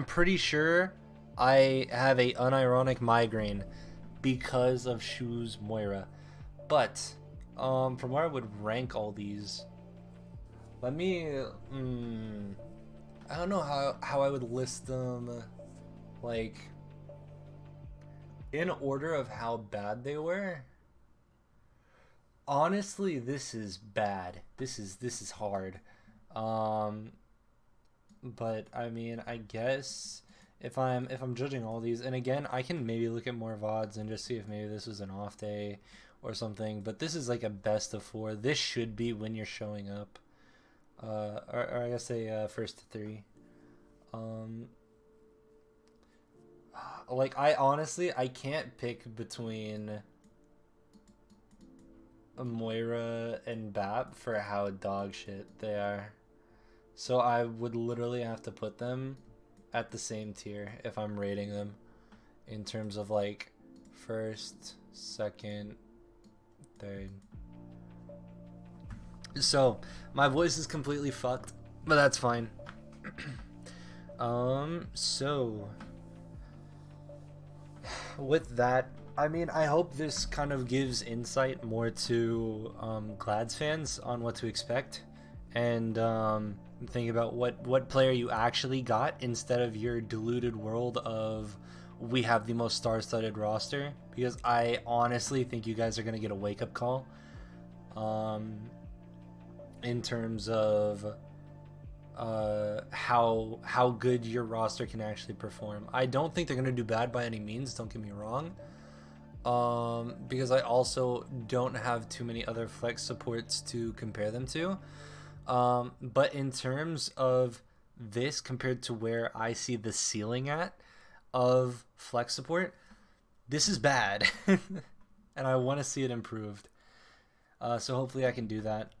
pretty sure I have a unironic migraine because of Shu's Moira. But from where I would rank all these, let me I don't know how I would list them, like in order of how bad they were. Honestly, this is bad. This is hard. But I mean, I guess if I'm judging all these, and again, I can maybe look at more VODs and just see if maybe this was an off day or something, but this is like a best of 4. This should be when you're showing up. Or I guess a first to 3. Like, I honestly, I can't pick between Moira and BAP for how dog shit they are. So I would literally have to put them at the same tier if I'm rating them in terms of like first, second, third. So my voice is completely fucked, but that's fine. So with that, I mean, I hope this kind of gives insight more to Glad's fans on what to expect, and think about what player you actually got instead of your deluded world of we have the most star-studded roster, because I honestly think you guys are going to get a wake-up call in terms of how good your roster can actually perform. I don't think they're gonna do bad by any means. Don't get me wrong. Because I also don't have too many other flex supports to compare them to. But in terms of this compared to where I see the ceiling at of flex support, this is bad. And I want to see it improved. So hopefully I can do that.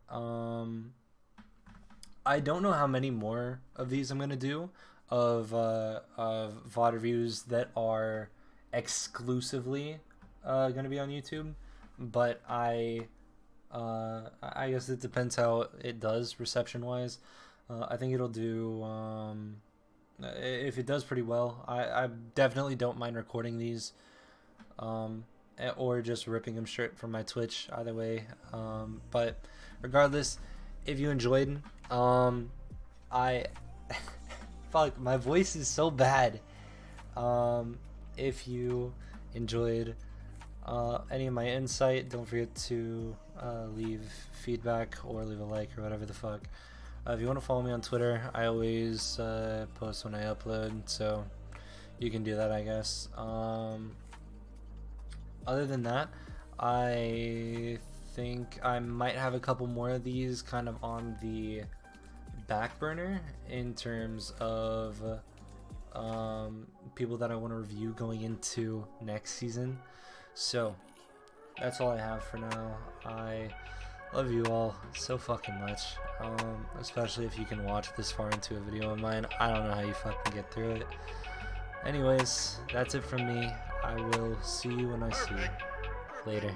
I don't know how many more of these I'm gonna do of VOD reviews that are exclusively gonna be on YouTube, but I guess it depends how it does reception wise. I think it'll do if it does pretty well. I definitely don't mind recording these, or just ripping them straight from my Twitch. Either way, but regardless, if you enjoyed, I fuck, my voice is so bad. If you enjoyed any of my insight, don't forget to leave feedback or leave a like or whatever the fuck. If you want to follow me on Twitter, I always post when I upload, so you can do that, I guess. Other than that, I think I might have a couple more of these kind of on the back burner in terms of people that I want to review going into next season. So that's all I have for now. I love you all so fucking much, especially if you can watch this far into a video of mine. I don't know how you fucking get through it. Anyways, that's it from me. I will see you when I see you. Later.